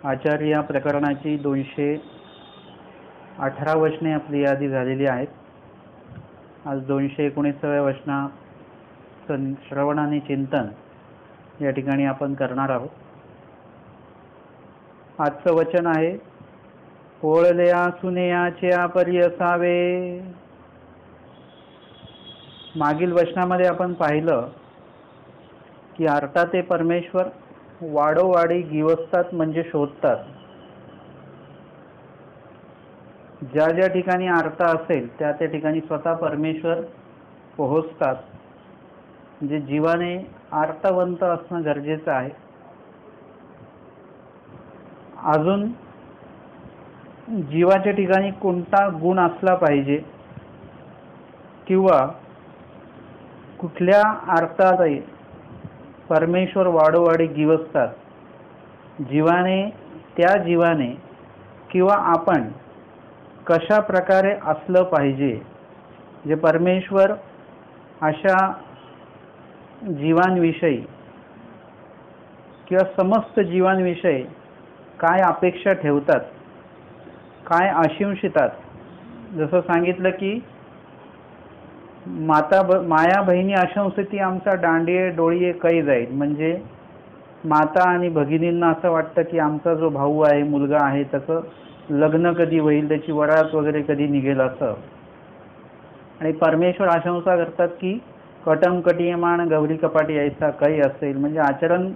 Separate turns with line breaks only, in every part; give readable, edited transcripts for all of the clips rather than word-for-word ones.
आचार्य या प्रकरणाची 218 वचने आपली यादी झालेली आहेत। आज 219व्या वचनाचं श्रवण आणि चिंतन या ठिकाणी आपण करणार आहोत। आजचं वचन आहे, पोळल्या सुनेयाच्या परी असावे। मागील वचनामध्ये आपण पाहिलं की अर्थाते परमेश्वर वाडोवाडी गिवसतात म्हणजे शोधतात। ज्या ज्या ठिकाणी अर्थ असेल त्या त्या ठिकाणी स्वतः परमेश्वर पोहोचतात। म्हणजे जीवाने अर्थवंत असणं गरजेचं आहे। अजून जीवाच्या ठिकाणी कोणता गुण असला पाहिजे किंवा कुठल्या अर्थात परमेश्वर वाडोवाडी गिवसतात, त्या जीवाने किंवा आपण कशा प्रकारे असलं पाहिजे, जे परमेश्वर अशा जीवांविषयी किंवा समस्त जीवांविषयी काय अपेक्षा ठेवतात, काय आशिंसितात। जसं सांगितलं की माया बहिणी आशंसती आमचा दांडिये डोळीये कै जाईल। म्हणजे माता आणि भगिनींना असं वाटतं की आमचा जो भाऊ आहे, मुलगा आहे, त्याचं लग्न कधी होईल, त्याची वरात वगैरे कधी निघेल असं। आणि परमेश्वर आशंसा करतात की कटम कटियमान गौरी कपाटी ऐसा काही असेल। म्हणजे आचरण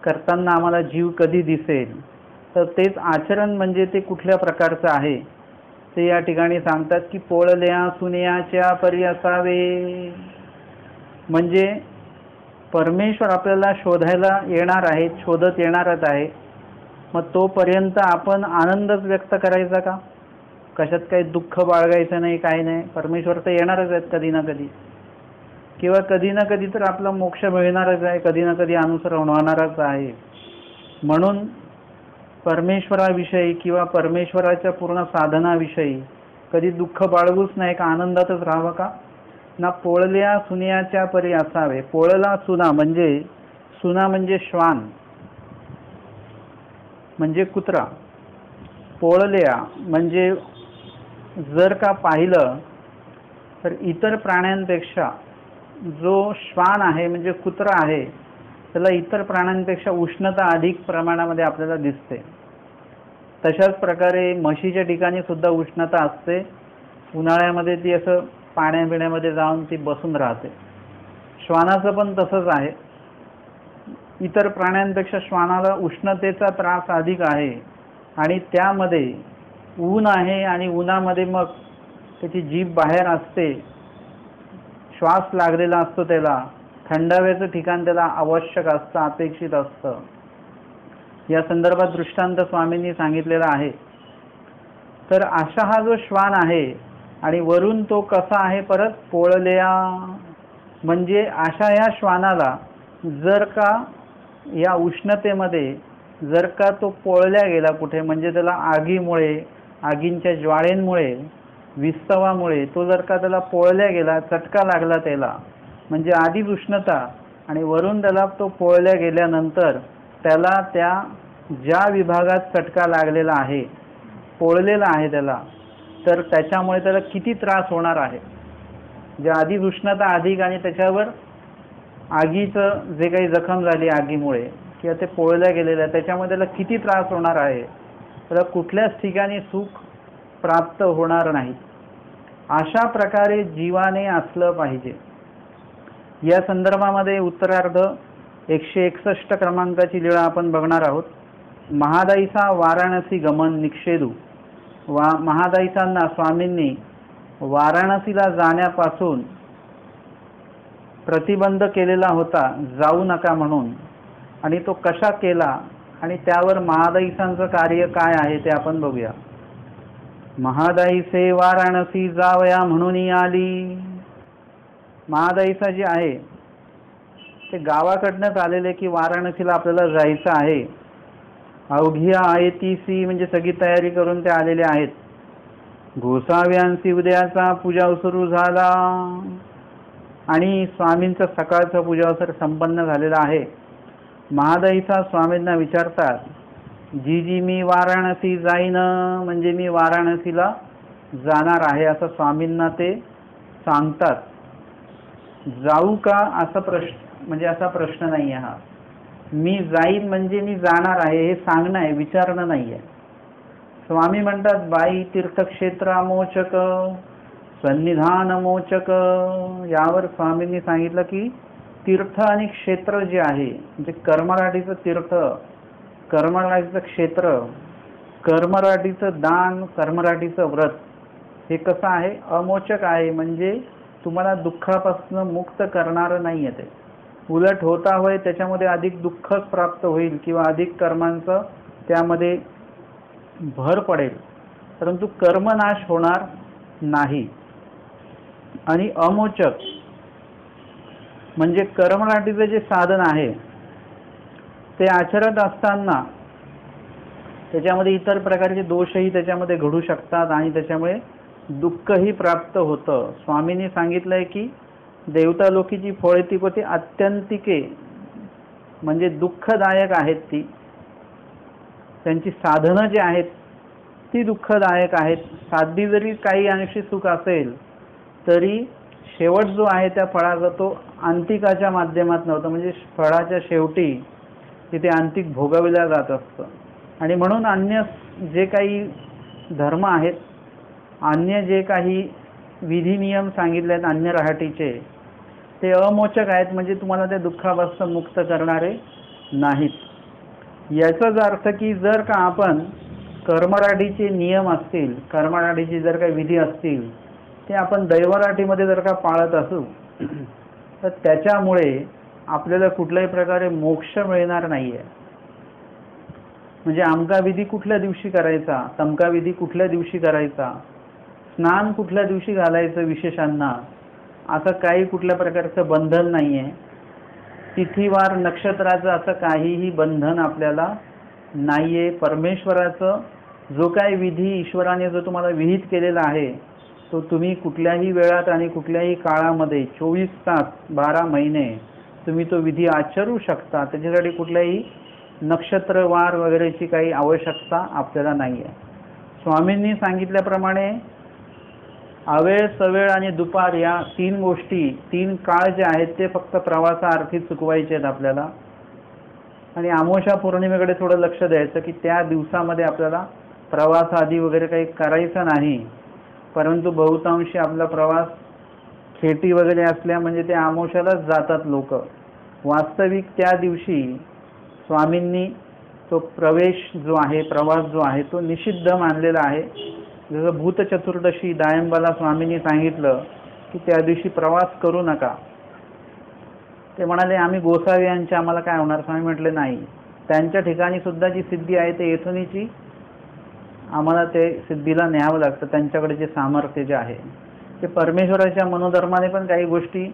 करताना आम्हाला जीव कधी दिसेल। तर तेच आचरण म्हणजे ते कुठल्या प्रकारचं आहे ते या ठिकाणी सांगतात की पोळल्या सुनेयाच्या परी असावे। म्हणजे परमेश्वर आपल्याला शोधायला येणार आहे, शोधत येणारच आहे। मग तोपर्यंत आपण आनंदच व्यक्त करायचा का? कशात काही दुःख बाळगायचं नाही, काही नाही। परमेश्वर तर येणारच आहेत कधी ना कधी, किंवा कधी ना कधी तर आपला मोक्ष मिळणारच आहे, कधी ना कधी अनुसरण होणारच आहे। म्हणून परमेश्वराविषयी किंवा परमेश्वराच्या पूर्ण साधनाविषयी कधी दुःख बाळगूच नाही का, आनंदातच राहावं का ना। पोळल्या सुनेयाच्या परी असावे। पोळला सुना म्हणजे श्वान म्हणजे कुत्रा। पोळल्या म्हणजे जर का पाहिलं तर इतर प्राण्यांपेक्षा जो श्वान आहे म्हणजे कुत्रा आहे, त्याला इतर प्राण्यांपेक्षा उष्णता अधिक प्रमाणामध्ये आपल्याला दिसते। तशाच प्रकारे म्हशीच्या ठिकाणी सुद्धा उष्णता असते। उन्हाळ्यामध्ये ती असं पाण्यापिण्यामध्ये जाऊन ती बसून राहते। श्वानाचं पण तसंच आहे। इतर प्राण्यांपेक्षा श्वानाला उष्णतेचा त्रास अधिक आहे आणि त्यामध्ये ऊन आहे आणि उन्हामध्ये मग त्याची जीभ बाहेर असते, श्वास लागलेला असतो, त्याला थंडाव्याचं ठिकाण त्याला आवश्यक असतं, अपेक्षित असतं। या संदर्भात दृष्टांत स्वामींनी सांगितलेला आहे। तर अशा हा जो श्वान आहे आणि वरून तो कसा आहे परत पोळल्या, म्हणजे अशा या श्वानाला जर का या उष्णतेमध्ये जर का तो पोळल्या गेला कुठे, म्हणजे त्याला आगीमुळे, आगींच्या ज्वाळेंमुळे, विस्तवामुळे तो जर का त्याला पोळल्या गेला, चटका लागला त्याला, म्हणजे आधीच उष्णता आणि वरून त्याला तो पोळल्या गेल्यानंतर त्याला त्या ज्या विभागात चटका लागलेला आहे, पोळलेला आहे त्याला, तर त्याच्यामुळे त्याला किती त्रास होणार आहे। जे आधीच उष्णता अधिक आणि त्याच्यावर आगीचं जे काही जखम झाली आगीमुळे किंवा ते पोळल्या गेलेलं आहे, त्याच्यामुळे त्याला किती त्रास होणार आहे। त्याला कुठल्याच ठिकाणी सुख प्राप्त होणार नाही। अशा प्रकारे जीवाने असलं पाहिजे। या संदर्भामध्ये उत्तरार्ध 161 क्रमांकाची लीळा आपण बघणार आहोत। महादाईचा वाराणसी गमन निक्षेदू। महादाईसांना स्वामींनी वाराणसीला जाण्यापासून प्रतिबंध केलेला होता, जाऊ नका म्हणून, आणि तो कशा केला आणि त्यावर महादाईसांचं कार्य काय आहे ते आपण बघूया। महादाईसे वाराणसी जावया म्हणून आली। महादाईसा जे आहे ते गावाकडनंच आलेले की वाराणसीला आपल्याला जायचं आहे। अवघिया आयतीसी म्हणजे सगळी तयारी करून ते आलेले आहेत। घोसाव्यांसी उद्याचा पूजा सुरू झाला आणि स्वामींचा सकाळचा पूजावसर संपन्न झालेला आहे। महादाईचा स्वामींना विचारतात जी जी मी वाराणसी जाईन, म्हणजे मी वाराणसीला जाणार आहे असं स्वामींना ते सांगतात. जाऊ का असा प्रश्न, म्हणजे असा प्रश्न नाही आहे हा. मी जाईन म्हणजे मी जाणार आहे हे सांगणं आहे, विचारणं नाही आहे. स्वामी म्हणतात बाई तीर्थक्षेत्र मोचक सन्निधान मोचक. यावर स्वामींनी सांगितलं की तीर्थ आणि क्षेत्र जे आहे, म्हणजे कर्मराटीचं तीर्थ, कर्मराटीचं क्षेत्र, कर्मराटीचं दान, कर्मराटीचं व्रत हे कसं आहे, अमोचक आहे. म्हणजे तुम्हाला दुःखापासून मुक्त करणारं नाही आहे ते. उलट होता होय त्याच्यामध्ये अधिक दुःखच प्राप्त होईल किंवा अधिक कर्मांचं त्यामध्ये भर पडेल, परंतु कर्मनाश होणार नाही. आणि अमोचक म्हणजे कर्मराटीचं जे साधन आहे ते आचरत असताना त्याच्यामध्ये इतर प्रकारचे दोषही त्याच्यामध्ये घडू शकतात आणि त्याच्यामुळे दुःखही प्राप्त होतं. स्वामींनी सांगितलंय की देवता लोकीची फळे ती कोणती आत्यंतिके, म्हणजे दुःखदायक आहेत ती. त्यांची साधनं जी आहेत ती दुःखदायक आहेत. साधी जरी काही अंशी सुख असेल तरी शेवट जो आहे त्या फळाचा तो अंतिकाच्या माध्यमात नव्हतं, म्हणजे फळाच्या शेवटी तिथे अंतिक भोगविल्या जात असतं. आणि म्हणून अन्य जे काही धर्म आहेत, अन्य जे काही विधी नियम सांगितले आहेत अन्य राहटीचे, ते अमोचक आहेत, म्हणजे तुम्हाला त्या दुःखापासून मुक्त करणारे नाहीत. याचाच अर्थ की जर का आपण कर्मराटीचे नियम असतील, कर्मराटीचे जर काही विधी असतील ते आपण दैवराटीमध्ये जर का पाळत असू तर त्याच्यामुळे आपल्याला कुठल्याही प्रकारे मोक्ष मिळणार नाही आहे. म्हणजे अमका विधी कुठल्या दिवशी करायचा, तमका विधी कुठल्या दिवशी करायचा, स्नान कुठल्या दिवशी घालायचं विशेषांना, असं काही कुठल्या प्रकारचं बंधन नाही आहे. तिथीवार नक्षत्राचं असं काहीही बंधन आपल्याला नाही आहे. परमेश्वराचं जो काही विधी ईश्वराने जो तुम्हाला विहित केलेला आहे तो तुम्ही कुठल्याही वेळात आणि कुठल्याही काळामध्ये 24 तास 12 महिने तुम्ही तो विधी आचरू शकता. त्याच्यासाठी कुठल्याही नक्षत्रवार वगैरेची काही आवश्यकता आपल्याला नाही आहे. स्वामींनी सांगितल्याप्रमाणे अवेळ, सवेळ आणि दुपार या 3 गोष्टी, 3 काळ जे आहेत ते फक्त प्रवासाअर्थी चुकवायचे आहेत आपल्याला. आणि अमावस्या पौर्णिमेकडे थोडं लक्ष द्यायचं की त्या दिवसामध्ये आपल्याला प्रवास आधी वगैरे काही करायचं नाही. परंतु बहुतांशी आपला प्रवास खेटी वगैरे असल्या म्हणजे ते अमावस्यालाच जातात लोक. वास्तविक त्या दिवशी स्वामींनी तो प्रवेश जो आहे, प्रवास जो आहे तो निषिद्ध मानलेला आहे. जसं भूतचतुर्दशी दायंबाला स्वामींनी सांगितलं की त्या दिवशी प्रवास करू नका. ते म्हणाले आम्ही गोसावी यांचे, आम्हाला काय होणार. स्वामी म्हटले नाही, त्यांच्या ठिकाणी सुद्धा जी सिद्धी आहे ते येथुनीची आम्हाला ते सिद्धीला न्यावं लागतं. त्यांच्याकडे जे सामर्थ्य जे आहे ते परमेश्वराच्या मनोधर्माने पण काही गोष्टी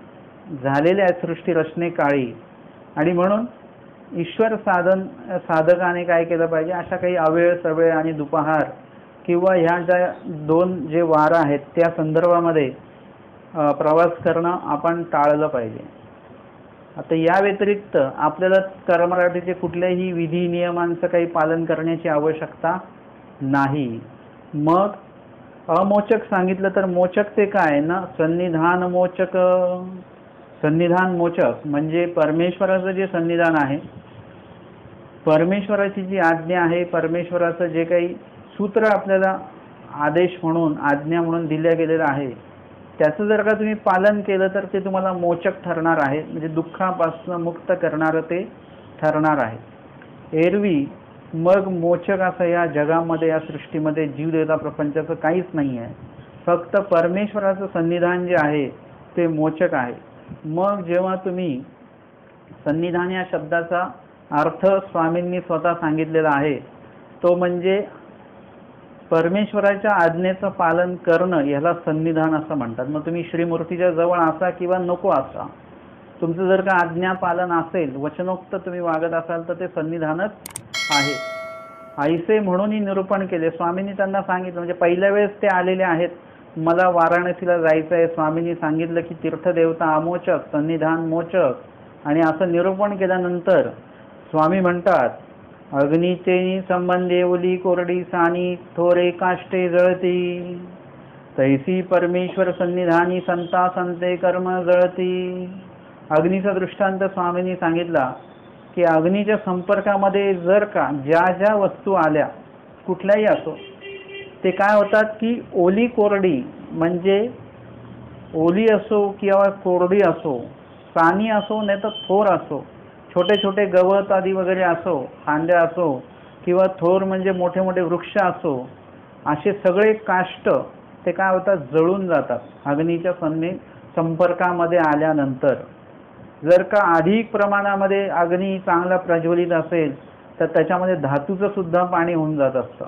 झालेल्या आहेत सृष्टी रचनेकाळी. आणि म्हणून ईश्वर साधकाने काय केलं पाहिजे, अशा काही अवेळ, सवेळ आणि दुपार किंवा ह्या ज्या 2 जे वार आहेत त्या संदर्भामध्ये प्रवास करणं आपण टाळलं पाहिजे. आता या व्यतिरिक्त आपल्याला कर्मराटीचे कुठल्याही विधी नियमांचं काही पालन करण्याची आवश्यकता नाही. मग अमोचक सांगितलं तर मोचक ते काय ना, सन्निधान मोचक. सन्निधान मोचक म्हणजे परमेश्वराचं जे सन्निधान आहे, परमेश्वराची जी आज्ञा आहे, परमेश्वराचं जे काही सूत्र आपल्याला आदेश म्हणून, आज्ञा म्हणून दिल्या गेलेलं आहे त्याचं जर का तुम्ही पालन केलं तर ते तुम्हाला मोचक ठरणार आहे, म्हणजे दुःखापासून मुक्त करणारं ते ठरणार आहे. एरवी मग मोचक असं या जगामध्ये, या सृष्टीमध्ये, जीवदेवता प्रपंचाचं काहीच नाही आहे. फक्त परमेश्वराचं सन्निधान जे आहे ते मोचक आहे. मग जेव्हा तुम्ही सन्निधान या शब्दाचा अर्थ स्वामींनी स्वतः सांगितलेला आहे तो म्हणजे परमेश्वराच्या आज्ञेचं पालन करणं, याला सन्निधान असं म्हणतात. मग तुम्ही श्रीमूर्तीच्या जवळ असा किंवा नको असा, तुमचं जर का आज्ञा पालन असेल, वचनोक्त तुम्ही वागत असाल तर ते सन्निधानच आहे. आईसे म्हणून निरूपण केले. स्वामींनी त्यांना सांगितलं, म्हणजे पहिल्या वेळेस ते आलेले आहेत, मला वाराणसीला जायचं आहे. स्वामींनी सांगितलं की तीर्थदेवता अमोचक, सन्निधान मोचक. आणि असं निरूपण केल्यानंतर स्वामी म्हणतात अग्नीचे संबंधे ओली कोरडी सानी थोरे काष्टे जळती, तैसी परमेश्वर सन्निधानी संता संते कर्म जळती. अग्नीचा दृष्टांत स्वामींनी सांगितला की अग्नीच्या संपर्कामध्ये जर का ज्या ज्या वस्तू आल्या कुठल्याही असो, ते काय होतात की ओली कोरडी म्हणजे ओली असो किंवा कोरडी असो, सानी असो नाही तर थोर असो, छोटे छोटे गवत आदी वगैरे असो, फांद्या असो किंवा थोर म्हणजे मोठे मोठे वृक्ष असो, असे सगळे काष्ट ते काय होतात जळून जातात अग्नीच्या संपर्कामध्ये आल्यानंतर. जर का अधिक प्रमाणामध्ये अग्नी चांगला प्रज्वलित असेल तर त्याच्यामध्ये धातूचं सुद्धा पाणी होऊन जात असतं.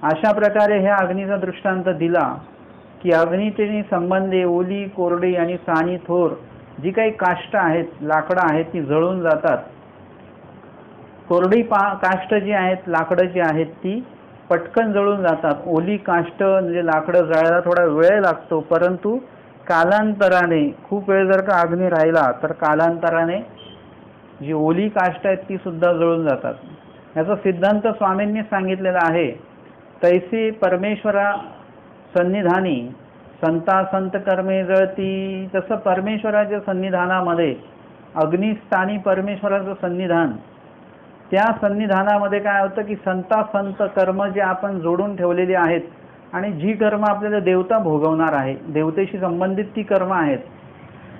अशा प्रकारे ह्या अग्नीचा दृष्टांत दिला की अग्नीचे संबंधे ओली कोरडी आणि सानी थोर जी काही काष्ट आहेत, लाकडं आहेत ती जळून जातात. कोरडी काष्ट जी आहेत, लाकडं जी आहेत ती पटकन जळून जातात. ओली काष्ट म्हणजे लाकडं जळायला थोडा वेळ लागतो, परंतु कालांतराने खूप वेळ जर का अग्नी राहिला तर कालांतराने जी ओली काष्ट आहेत ती सुद्धा जळून जातात. याचा सिद्धांत स्वामींनी सांगितलेला आहे. तैसी परमेश्वरा सन्निधानी संता संत कर्मे जळती. तसं परमेश्वराच्या सन्निधानामध्ये अग्निस्थानी परमेश्वराचं सन्निधान, त्या सन्निधानामध्ये काय होतं की संता संत कर्म जे आपण जोडून ठेवलेली आहेत आणि जी कर्म आपल्याला देवता भोगवणार आहे, देवतेशी संबंधित ती कर्म आहेत,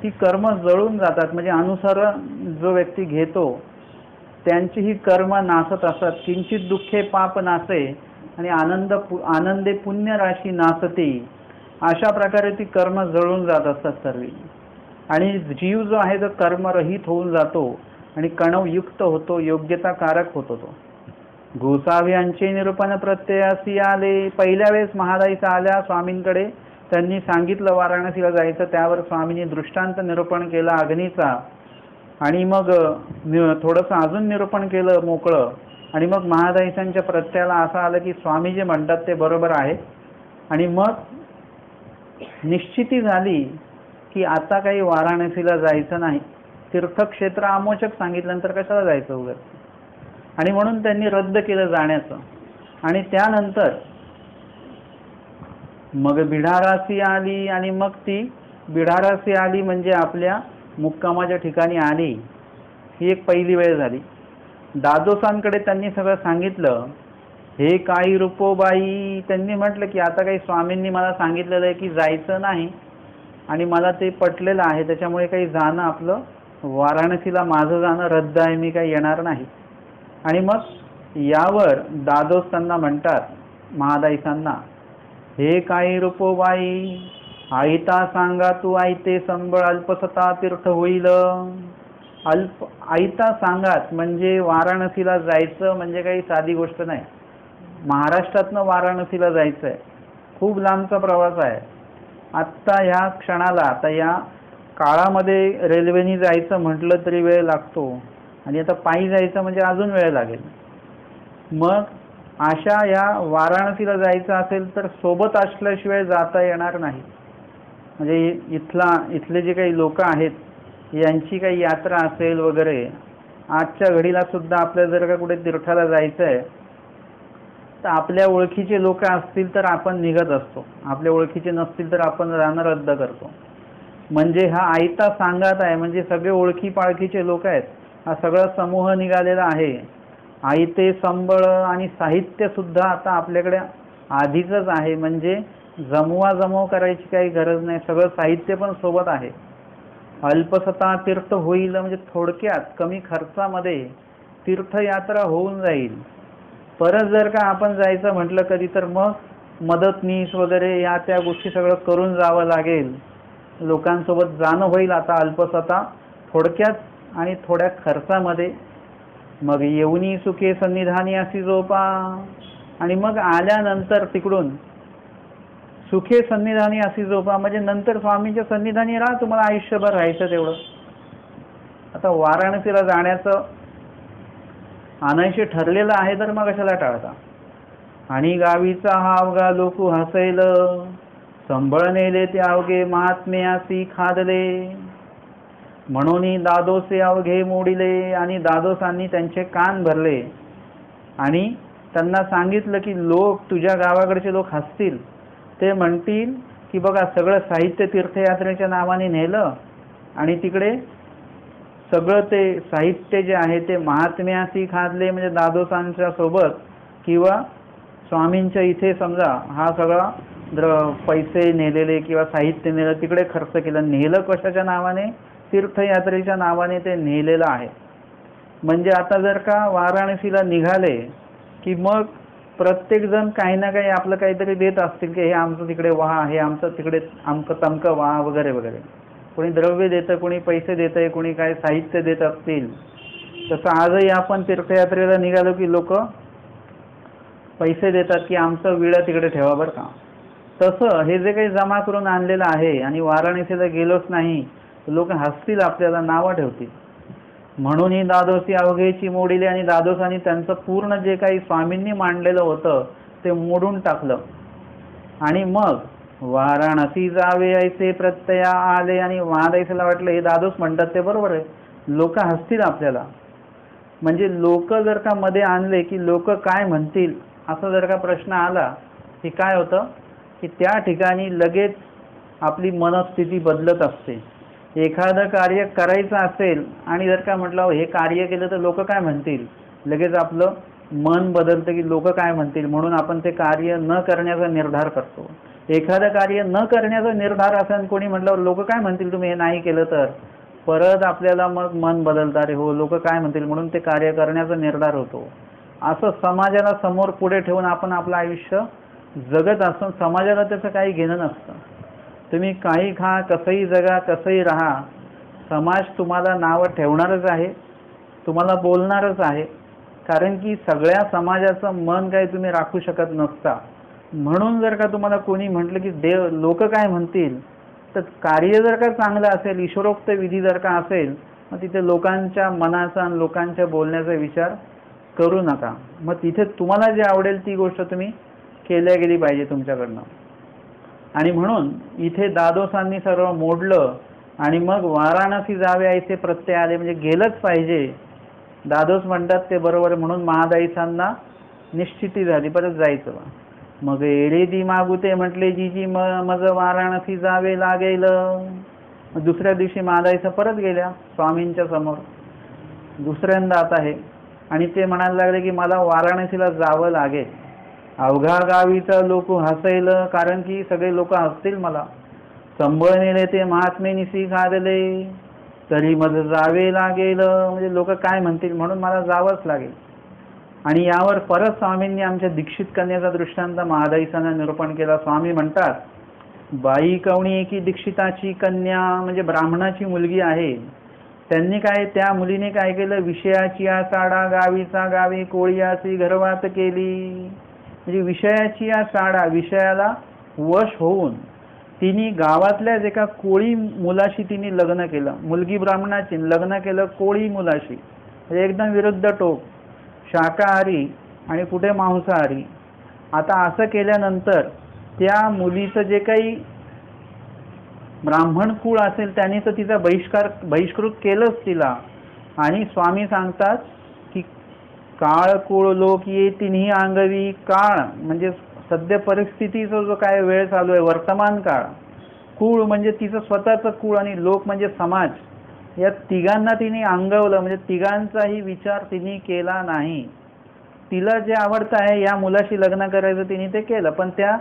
ती कर्म जळून जातात. म्हणजे अनुसर जो व्यक्ती घेतो त्यांची ही कर्म नासत असतात. किंचित दुःखे पाप नासे आणि आनंदे पुण्य राशी नासते. अशा प्रकारे ती कर्म जळून जात असतात सर्व. आणि जीव जो आहे तो कर्मरहित होऊन जातो आणि कणवयुक्त होतो, योग्यताकारक होतो तो. गोसावी यांचे निरूपण प्रत्ययासी आले. पहिल्या वेळेस महादाईचा आल्या स्वामींकडे, त्यांनी सांगितलं वाराणसीला जायचं. त्यावर स्वामींनी दृष्टांत निरूपण केला अग्नीचा आणि मग थोडंसं अजून निरूपण केलं मोकळं. आणि मग महादाईसांच्या प्रत्ययाला असं आलं की स्वामी जे म्हणतात ते बरोबर आहे. आणि मग निश्चिती झाली की आता काही वाराणसीला जायचं नाही. तीर्थक्षेत्र आमोचक सांगितल्यानंतर कशाला जायचं उगाच. आणि म्हणून त्यांनी रद्द केलं जाण्याचं. आणि त्यानंतर मग बिढारासी आली. आणि मग ती बिढारासी आली म्हणजे आपल्या मुक्कामाच्या ठिकाणी आली. ही एक पहिली वेळ झाली. दादोसांकडे त्यांनी सगळं सांगितलं. हे काही रूपोबाई, त्यांनी म्हटलं की आता काही स्वामींनी मला सांगितलेलं आहे की जायचं नाही आणि मला ते पटलेलं आहे, त्याच्यामुळे काही जाणं आपलं वाराणसीला माझं जाणं रद्द आहे, मी काही येणार नाही. आणि मग यावर दादोस त्यांना म्हणतात महादाईसांना, हे काही रूपोबाई आईता सांगा तू आईते संबळ अल्पसता तीर्थ होईल. आईता सांगात म्हणजे वाराणसीला जायचं म्हणजे काही साधी गोष्ट नाही. महाराष्ट्रातनं वाराणसीला जायचं आहे, खूप लांबचा प्रवास आहे. आत्ता ह्या क्षणाला, आता या काळामध्ये रेल्वेने जायचं म्हटलं तरी वेळ लागतो आणि आता पायी जायचं म्हणजे अजून वेळ लागेल. मग अशा या वाराणसीला जायचं असेल तर सोबत असल्याशिवाय जाता येणार नाही. म्हणजे इथले जे काही लोक आहेत यांची काही यात्रा असेल वगैरे, आजच्या घडीला सुद्धा आपल्याला जर का कुठे तीर्थाला जायचं आहे तर आपल्या ओळखीचे लोक असतील तर आपण निघत असतो, आपल्या ओळखीचे नसतील तर आपण जाणं रद्द करतो. म्हणजे हा आयता सांगात आहे, म्हणजे सगळे ओळखी पाळखीचे लोक आहेत, हा सगळा समूह निघालेला आहे. आयते संबळ आणि साहित्य सुद्धा आता आपल्याकडे आधीचंच आहे. म्हणजे जमव करायची काही गरज नाही, सगळं साहित्य पण सोबत आहे. अल्पसता तीर्थ होईल म्हणजे थोडक्यात कमी खर्चामध्ये तीर्थयात्रा होऊन जाईल. परत जर का आपण जायचं म्हटलं कधी तर मग मदतनीस वगैरे या त्या गोष्टी सगळं करून जावं लागेल. लोकांसोबत जाणं होईल आता अल्पसता थोडक्यात आणि थोड्या खर्चामध्ये. मग येऊनी सुखे सन्निधानी अशी झोपा. आणि मग आल्यानंतर तिकडून सुखे सन्निधानी अशी झोपा म्हणजे नंतर स्वामींच्या सन्निधानी राहा, तुम्हाला आयुष्यभर राहायचं तेवढं. आता वाराणसीला जाण्याचं अनायसे ठरलेलं आहे तर मग कशाला टाळता. आणि गावीचा हा अवघा लोकू हसैल, संबळ नेले ते अवघे महात्म्यासी खादले. म्हणून दादोसे अवघे मोडिले. आणि दादोसांनी त्यांचे कान भरले. आणि त्यांना सांगितलं की लोक, तुझ्या गावाकडचे लोक हसतील, ते म्हणतील की बघा सगळं साहित्य तीर्थयात्रेच्या नावाने नेलं आणि तिकडे सगळं ते साहित्य जे आहे ते महात्म्यासी खादले, म्हणजे दादोसांच्या सोबत किंवा स्वामींच्या इथे समजा हा सगळा पैसे नेलेले किंवा साहित्य नेलं तिकडे खर्च केलं. नेलं कशाच्या नावाने? तीर्थयात्रेच्या नावाने ते नेलेलं आहे. म्हणजे आता जर का वाराणसीला निघाले की मग प्रत्येकजण काही ना काही आपलं काहीतरी देत असतील की हे आमचं तिकडे वाहा, हे आमचं तिकडे आमचं तमकं वाहा वगैरे वगैरे. कोणी द्रव्य देतं, कोणी पैसे देतंय, कोणी काय साहित्य देत असतील. तसं आजही आपण तीर्थयात्रेला निघालो की लोक पैसे देतात की आमचं विडा तिकडे ठेवा बरं का. तसं हे जे काही जमा करून आणलेलं आहे आणि वाराणसीला गेलोच नाही लोक हसतील, आपल्याला नावं ठेवतील. म्हणून ही दादोसी अवघेची मोडिले आणि दादोसांनी त्यांचं पूर्ण जे काही स्वामींनी मांडलेलं होतं ते मोडून टाकलं. आणि मग वाराणसी जावे ऐसे प्रत्यया आले. आणि महादाईसाला वाटलं हे दादोस म्हणतात ते बरोबर आहे, लोक हसतील आपल्याला. म्हणजे लोक जर का मध्ये आणले की लोक काय म्हणतील असं जर का प्रश्न आला की काय होतं की त्या ठिकाणी लगेच आपली मनस्थिती बदलत असते. एखादं कार्य करायचं असेल आणि जर का म्हटलं हे कार्य केलं तर लोक काय म्हणतील, लगेच आपलं मन बदलतं की लोक काय म्हणतील, म्हणून आपण ते कार्य न करण्याचा निर्धार करतो. एखादं कार्य न करण्याचा निर्धार असेल कोणी म्हटल्यावर लोक काय म्हणतील तुम्ही हे नाही केलं तर, परत आपल्याला मग मन बदलतं, अरे हो लोक काय म्हणतील, म्हणून ते कार्य करण्याचा निर्धार होतो. असं समाजाला समोर पुढे ठेवून आपण आपलं आयुष्य जगत असतो. समाजाला त्याचं काही घेणं नसतं. तुम्ही काही खा, कसंही जगा, कसंही राहा, समाज तुम्हाला नावं ठेवणारच आहे, तुम्हाला बोलणारच आहे. कारण की सगळ्या समाजाचं मन काही तुम्ही राखू शकत नसता. म्हणून जर का तुम्हाला कोणी म्हटलं की लोक काय म्हणतील, तर कार्य जर का चांगलं असेल, ईश्वरोक्त विधी जर का असेल, मग तिथे लोकांच्या मनाचा आणि लोकांच्या बोलण्याचा विचार करू नका. मग तिथे तुम्हाला जे आवडेल ती गोष्ट तुम्ही केल्या गेली पाहिजे तुमच्याकडनं. आणि म्हणून इथे दादोसांनी सर्व मोडलं आणि मग वाराणसी जावे ऐसे प्रत्यय आले, म्हणजे गेलंच पाहिजे. दादोस म्हणतात ते बरोबर, म्हणून महादाईसांना निश्चिती झाली परत जायचं. मग एडे दी मागुते म्हटले जी मज वाराणसी जावे लागेल. दुसऱ्या दिवशी महादाईसा परत गेल्या स्वामींच्या समोर दुसऱ्यांदा आता हे, आणि ते म्हणायला लागले की मला वाराणसीला जावं लागेल. अवघा गावीचा लोक हसैल, कारण की सगळे लोक हसतील मला. संबळ नेले ते महात्मे निसी खादले, तरी मज जावे लागेल, म्हणजे लोक काय म्हणतील म्हणून मला जावंच लागेल. आणि यावर परत स्वामींनी आमच्या दीक्षित कन्याचा दृष्टांत महादाईसांना निरूपण केला. स्वामी म्हणतात, बाई कवणी एकी दीक्षिताची कन्या, म्हणजे ब्राह्मणाची मुलगी आहे. त्यांनी काय, त्या मुलीने काय केलं, विषयाची या साडा गावीचा गावी कोळीयाची घरवात केली. म्हणजे विषयाची या साडा, विषयाला वश होऊन तिने गावातल्याच एका कोळी मुलाशी तिने लग्न केलं. मुलगी ब्राह्मणाची, लग्न केलं कोळी मुलाशी. म्हणजे एकदम विरुद्ध टोक, शाकाहारी आणि कुठे मांसाहारी. आता असं केल्यानंतर त्या मुलीचं जे काही ब्राह्मण कुळ असेल त्याने तर तिचा बहिष्कृत केलंच तिला. आणि स्वामी सांगतात की काळ कुळ लोक ये तिन्ही अंगवी. काळ म्हणजे सध्या परिस्थितीचा जो काय वेळ चालू आहे, वर्तमान काळ. कुळ म्हणजे तिचं स्वतःचं कुळ आणि लोक म्हणजे समाज. या तिघांना तिने अंगवलं, म्हणजे तिघांचाही विचार तिने केला नाही. तिला जे आवडतं आहे या मुलाशी लग्न करायचं तिने ते केलं, पण त्या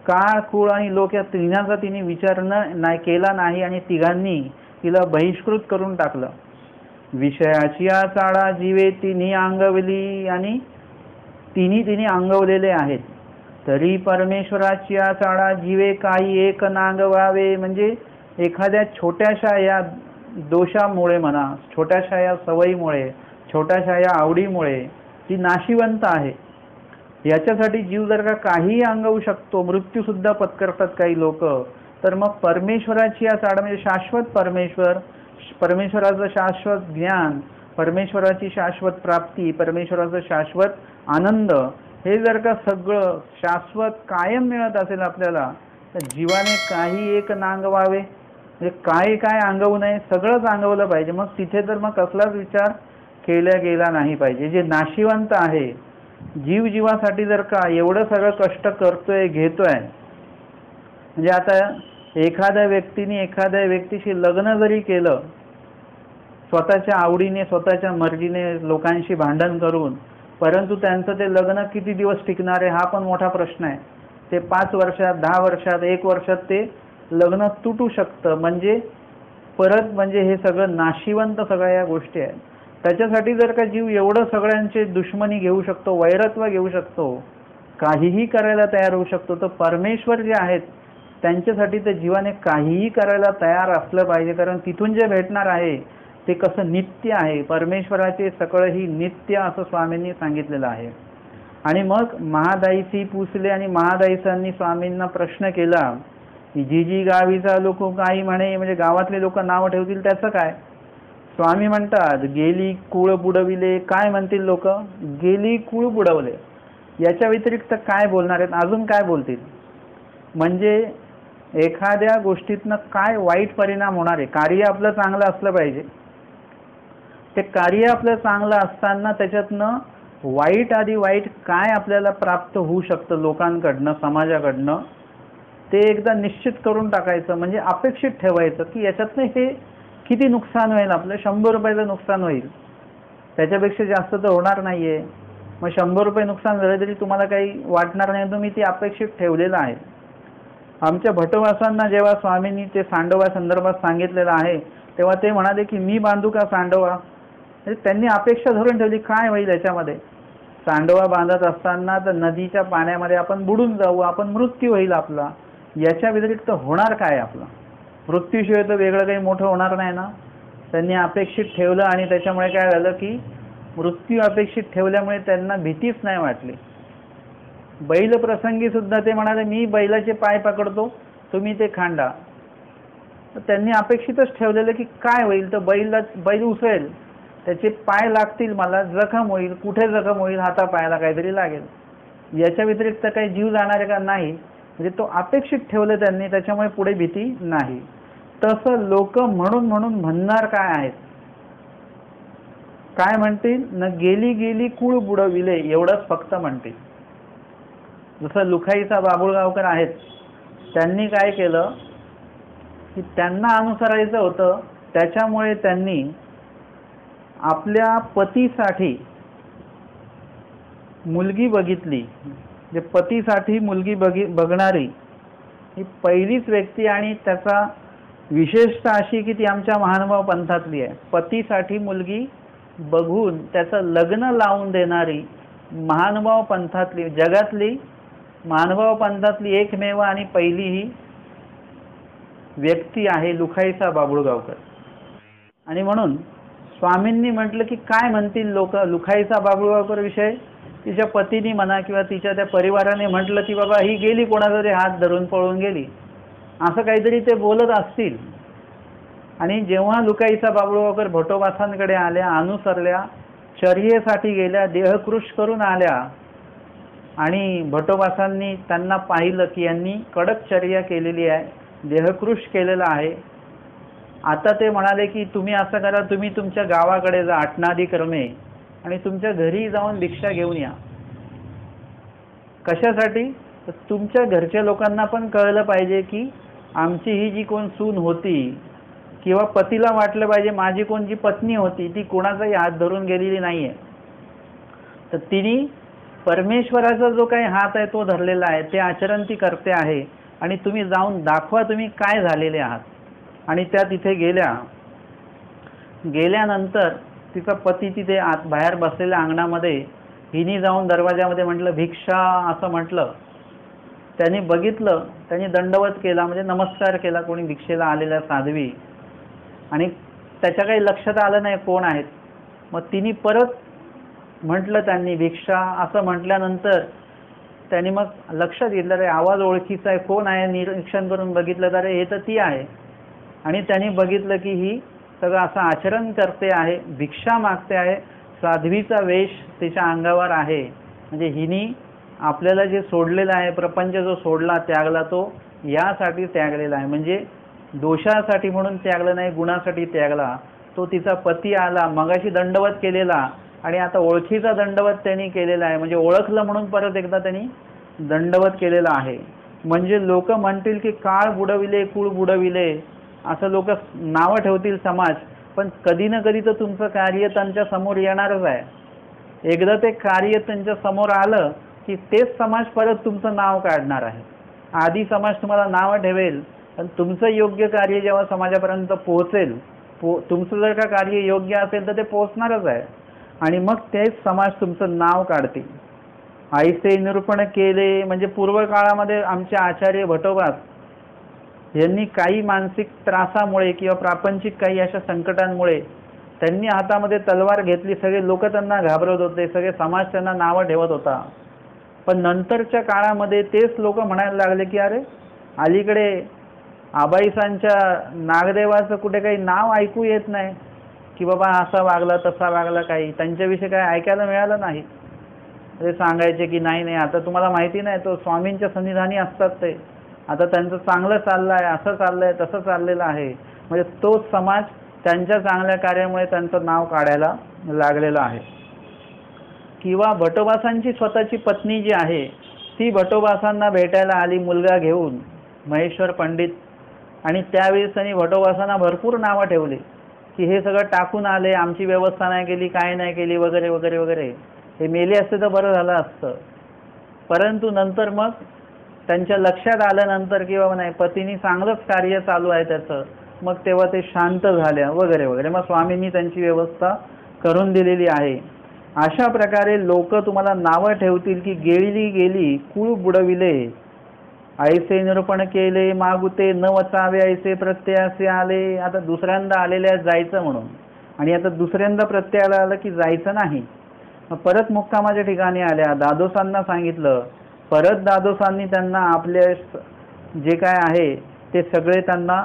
काळ कुळ आणि लोक या तिघांचा तिने विचार नाही केला नाही आणि तिघांनी तिला बहिष्कृत करून टाकलं. विषयाची या चाळा जीवे तिन्ही अंगवली, आणि तिने अंगवलेले आहेत. तरी परमेश्वराची या चाळा जीवे काही एक नांगवावे, म्हणजे एखाद्या छोट्याशा या दोषामुळे म्हणा, छोट्याशा या सवयीमुळे, छोट्याशा या आवडीमुळे ती नाशिवंत आहे. याच्यासाठी जीव जर का काही अंगवू शकतो, मृत्यू सुद्धा पत्करतात काही लोक, तर मग परमेश्वराची या चाडा म्हणजे शाश्वत परमेश्वर, परमेश्वराचं शाश्वत ज्ञान, परमेश्वराची शाश्वत प्राप्ती, परमेश्वराचं शाश्वत आनंद, हे जर का सगळं शाश्वत कायम मिळत असेल आपल्याला, तर जीवाने काही एक नांगवावे, म्हणजे काय काय अंगवू नये, सगळंच अंगवलं पाहिजे. मग तिथे तर मग कसलाच विचार केला गेला नाही पाहिजे. जे नाशिवंत आहे जीवासाठी जर का एवढं सगळं कष्ट करतोय घेतोय, म्हणजे आता एखाद्या व्यक्तीने एखाद्या व्यक्तीशी लग्न जरी केलं, स्वतःच्या आवडीने स्वतःच्या मर्जीने लोकांशी भांडण करून, परंतु त्यांचं ते लग्न किती दिवस टिकणार आहे हा पण मोठा प्रश्न आहे. ते 5 वर्षात 10 वर्षात 1 वर्षात ते लग्न तुटू शकतं. म्हणजे परत म्हणजे हे सगळं नाशिवंत सगळ्या या गोष्टी आहेत. त्याच्यासाठी जर का जीव एवढं सगळ्यांचे दुश्मनी घेऊ शकतो, वैरत्व घेऊ शकतो, काहीही करायला तयार होऊ शकतो, तर परमेश्वर जे आहेत त्यांच्यासाठी त्या जीवाने काहीही करायला तयार असलं पाहिजे. कारण तिथून जे भेटणार आहे ते कसं नित्य आहे. परमेश्वराचे सगळं ही नित्य असं स्वामींनी सांगितलेलं आहे. आणि मग महादाईसी पुसले आणि महादाईसांनी स्वामींना प्रश्न केला की जी गावीचा लोक काही म्हणे, म्हणजे गावातले लोक नाव ठेवतील त्याचं काय. स्वामी म्हणतात गेली कुळ बुडविले. काय म्हणतील लोक? गेली कुळ बुडवले. याच्या व्यतिरिक्त काय बोलणार आहेत? अजून काय बोलतील? म्हणजे एखाद्या गोष्टीतनं काय वाईट परिणाम होणार आहे. कार्य आपलं चांगलं असलं पाहिजे. ते कार्य आपलं चांगलं असताना त्याच्यातनं वाईट आधी वाईट काय आपल्याला प्राप्त होऊ शकतं लोकांकडनं, समाजाकडनं, ते एकदा निश्चित करून टाकायचं. म्हणजे अपेक्षित ठेवायचं की याच्यातनं हे किती नुकसान होईल. आपलं 100 रुपयाचं नुकसान होईल, त्याच्यापेक्षा जास्त तर होणार नाही आहे. मग 100 रुपये नुकसान झालं तरी तुम्हाला काही वाटणार नाही, तुम्ही ती अपेक्षित ठेवलेलं आहे. आमच्या भटवासांना जेव्हा स्वामींनी ते सांडोबा संदर्भात सांगितलेलं आहे तेव्हा ते म्हणाले की मी बांधू का सांडोबा. म्हणजे त्यांनी अपेक्षा धरून ठेवली काय होईल याच्यामध्ये. सांडोबा बांधत असताना तर नदीच्या पाण्यामध्ये आपण बुडून जाऊ, आपण मृत्यू होईल आपला. याच्या व्यतिरिक्त होणार काय आपला? मृत्यूशिवाय तर वेगळं काही मोठं होणार नाही ना. त्यांनी अपेक्षित ठेवलं आणि त्याच्यामुळे काय झालं की मृत्यू अपेक्षित ठेवल्यामुळे त्यांना भीतीच नाही वाटली. बैल प्रसंगी सुद्धा ते म्हणाले मी बैलाचे पाय पकडतो, तुम्ही ते खांडा. तर त्यांनी अपेक्षितच ठेवलेलं की काय होईल, तर बैल उसळेल, त्याचे पाय लागतील, मला जखम होईल. कुठे जखम होईल? हातापायाला काहीतरी लागेल. याच्या व्यतिरिक्त काही जीव जाणार आहे का? नाही. म्हणजे तो अपेक्षित ठेवलं त्यांनी, त्याच्यामुळे पुढे भीती नाही. तसं लोक म्हणून म्हणणार काय आहेत? काय म्हणतील? न गेली गेली कुळ बुडविले एवढंच फक्त म्हणतील. जसं लुखाईचा बाबुळगावकर आहेत, त्यांनी काय केलं की त्यांना अनुसरायचं होतं, त्याच्यामुळे त्यांनी आपल्या पतीसाठी मुलगी बघितली. जे पतीसाठी मुलगी बघणारी ही पहिलीच व्यक्ती आणि त्याचा विशेषता अशी की ती आमच्या महानुभाव पंथातली आहे. पतीसाठी मुलगी बघून त्याचं लग्न लावून देणारी महानुभाव पंथातली, जगातली महानुभाव पंथातली एकमेव आणि पहिली ही व्यक्ती आहे लुखाईचा बाबुळगावकर. आणि म्हणून स्वामींनी म्हटलं की काय म्हणतील लोक लुखाईचा बाबुळगावकर विषय. तिच्या पतीने म्हणा किंवा तिच्या त्या परिवाराने म्हटलं की बाबा ही गेली कोणाचा तरी हात धरून पळून गेली, असं काहीतरी ते बोलत असतील. आणि जेव्हा लुखाईचा बाबुळगावकर भटोबासांकडे आल्या, अनुसरल्या, चर्येसाठी गेल्या, देहकृश करून आल्या आणि भटोबासांनी त्यांना पाहिलं की यांनी कडक चर्या केलेली आहे, देहकृश केलेला आहे. आता ते म्हणाले की तुम्ही असं करा, तुम्ही तुमच्या गावाकडे जा आटनादी क्रमे आणि तुमच्या घरी जाऊन भिक्षा घेऊन या. कशासाठी? तर तुमच्या घरच्या लोकांना पण कळलं पाहिजे की आमची ही जी कोण सून होती, किंवा पतीला वाटलं पाहिजे माझी कोण जी पत्नी होती ती कोणाचाही हात धरून गेलेली नाही आहे, तर तिने परमेश्वराचा जो काही हात आहे तो धरलेला आहे, ते आचरण ती करते आहे. आणि तुम्ही जाऊन दाखवा तुम्ही काय झालेले आहात. आणि त्या तिथे गेल्यानंतर तिचा पती तिथे आत बाहेर बसलेल्या अंगणामध्ये, हिने जाऊन दरवाजामध्ये म्हटलं भिक्षा असं म्हटलं. त्यांनी बघितलं, त्यांनी दंडवत केला म्हणजे नमस्कार केला कोणी भिक्षेला आलेल्या साध्वी, आणि त्याच्या काही लक्षात आलं नाही कोण आहेत. मग तिने परत म्हटलं त्यांनी भिक्षा असं म्हटल्यानंतर त्यांनी मग लक्षात घेतलं रे आवाज ओळखीचा आहे, कोण आहे, निरीक्षण करून बघितलं तर हे तर ती आहे. आणि त्यांनी बघितलं की ही सगळं असं आचरण करते आहे, भिक्षा मागते आहे, साध्वीचा वेश तिच्या अंगावर आहे. म्हणजे हिनी आपल्याला जे सोडलेलं आहे, प्रपंच जो सोडला त्यागला, तो यासाठी त्यागलेला आहे. म्हणजे दोषासाठी म्हणून त्यागला नाही, गुणासाठी त्यागला. तो तिचा पती आला, मगाशी दंडवत केलेला आणि आता ओळखीचा दंडवत त्यांनी केलेला आहे, म्हणजे ओळखलं म्हणून परत एकदा त्यांनी दंडवत केलेला आहे. म्हणजे लोक म्हणतील की काळ बुडविले कुळ बुडविले असं लोक नावं ठेवतील समाज, पण कधी ना कधी तर तुमचं कार्य त्यांच्या समोर येणारच आहे. एकदा ते कार्य त्यांच्या समोर आलं की तेच समाज परत तुमचं नाव काढणार आहे. आधी समाज तुम्हाला नावं ठेवेल, पण तुमचं योग्य कार्य जेव्हा समाजापर्यंत पोहोचेल, तुमचं जर का कार्य योग्य असेल तर ते पोहोचणारच आहे, आणि मग तेच समाज तुमचं नाव काढतील. आईसे निरूपण केले म्हणजे पूर्व काळामध्ये आमचे आचार्य भटोबास यांनी काही मानसिक त्रासामुळे किंवा प्रापंचिक काही अशा संकटांमुळे त्यांनी हातामध्ये तलवार घेतली. सगळे लोक त्यांना घाबरत होते, सगळे समाज त्यांना नावं ठेवत होता. पण नंतरच्या काळामध्ये तेच लोक म्हणायला लागले की अरे अलीकडे आबाईसांच्या नागदेवाचं कुठे काही नाव ऐकू येत नाही की बाबा असा वागला तसा वागला, काही त्यांच्याविषयी काही ऐकायला मिळालं नाही. ते सांगायचे की नाही नाही आता तुम्हाला माहिती नाही, तो स्वामींच्या सन्निधानी असतात, ते आता त्यांचं चांगलं चाललं आहे, असं चाललं आहे, तसं चाललेलं आहे. म्हणजे तोच समाज त्यांच्या चांगल्या कार्यामुळे त्यांचं नाव काढायला लागलेलं आहे. किंवा भटोबासांची स्वतःची पत्नी जी आहे ती भटोबासांना भेटायला आली मुलगा घेऊन, महेश्वर पंडित, आणि त्यावेळेस त्यांनी भटोबासांना भरपूर नावं ठेवली की हे सगळं टाकून आले, आमची व्यवस्था नाही केली, काय नाही केली, वगैरे वगैरे वगैरे. हे मेले असते तर बरं झालं असतं. परंतु नंतर मग त्यांच्या लक्षात आल्यानंतर किंवा नाही पतीनी चांगलंच कार्य चालू आहे त्याचं, मग तेव्हा ते शांत झाल्या वगैरे वगैरे. मग स्वामींनी त्यांची व्यवस्था करून दिलेली आहे. अशा प्रकारे लोक तुम्हाला नावं ठेवतील की गेली गेली कुळ बुडविले, ऐसे निरूपण केले मागुते न वचावे ऐसे प्रत्ययासे आले. आता दुसऱ्यांदा आलेल्या जायचं म्हणून, आणि आता दुसऱ्यांदा प्रत्ययाला आलं की जायचं नाही. परत मुक्कामाच्या ठिकाणी आल्या, दादोसांना सांगितलं. परत दादोसांनी त्यांना आपले जे काय आहे ते सगळे त्यांना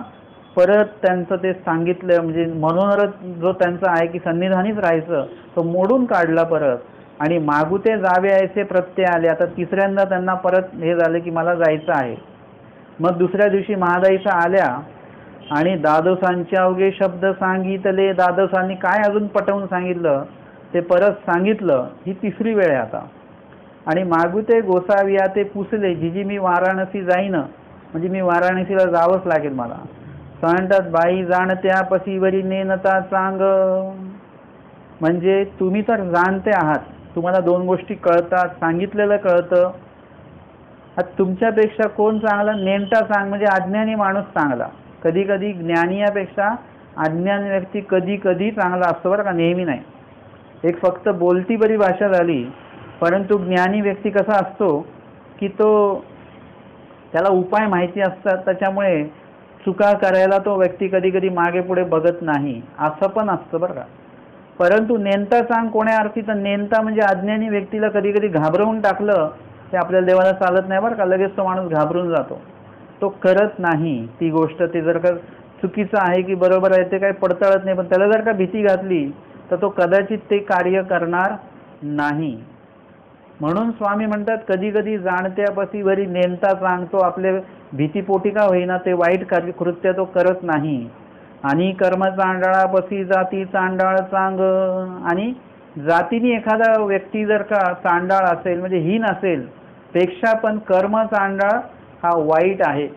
परत त्यांचं ते सांगितलं. म्हणजे मनोरथ जो त्यांचा आहे की सन्निधानीच राहायचं तो मोडून काढला परत, आणि मागुते जावे ऐसे प्रत्यय आले. आता तिसऱ्यांदा त्यांना परत हे झालं की मला जायचं आहे. मग दुसऱ्या दिवशी महादाईचा आल्या आणि दादोसांचे अवघे शब्द सांगितले. दादोसांनी काय अजून पटवून सांगितलं ते परत सांगितलं. ही तिसरी वेळ आहे आता. आणि मागुते गोसाविया ते पुसले, जिजी मी वाराणसी जाईन, म्हणजे मी वाराणसीला जावंच लागेल मला. सांगतात बाई जाणत्या पसीवरी नेनता चांग, म्हणजे तुम्ही तर जाणते आहात, तुम्हाला दोन गोष्टी कळतात, सांगितलेलं कळतं. आता तुमच्यापेक्षा कोण चांगला? नेणता चांग म्हणजे अज्ञानी माणूस चांगला. कधी कधी ज्ञानीयापेक्षा अज्ञानी व्यक्ती कधी कधी चांगला असतो बरं का, नेहमी नाही. एक फक्त बोलती बरी भाषा झाली, परंतु ज्ञानी व्यक्ती कसा असतो की तो त्याला उपाय माहिती असतात, त्याच्यामुळे चुका करायला तो व्यक्ती कधी कधी मागे पुढे बघत नाही, असं पण असतं बरं का. परंतु नेनता सांग कोण्या अर्थी? तर नेनता म्हणजे अज्ञानी व्यक्तीला कधी कधी घाबरवून टाकलं ते आपल्याला देवाला चालत नाही बरं का, लगेच तो माणूस घाबरून जातो, तो करत नाही ती गोष्ट. ते जर का चुकीचं आहे की बरोबर आहे ते काही पडताळत नाही, पण त्याला जर का भीती घातली तर तो कदाचित ते कार्य करणार नाही. म्हणून स्वामी म्हणतात कधी कधी जाणत्यापाशी वरी नेमता सांगतो, आपले भीतीपोटी का होईना ते वाईट कार्य कृत्य तो करत नाही. आणि कर्म चांडाळापाशी जाती चांडाळ चांग, आणि जातीने एखादा व्यक्ती जर का चांडाळ असेल म्हणजे हीन असेल पेक्षा पण कर्म चांडाळ हा वाईट आहे.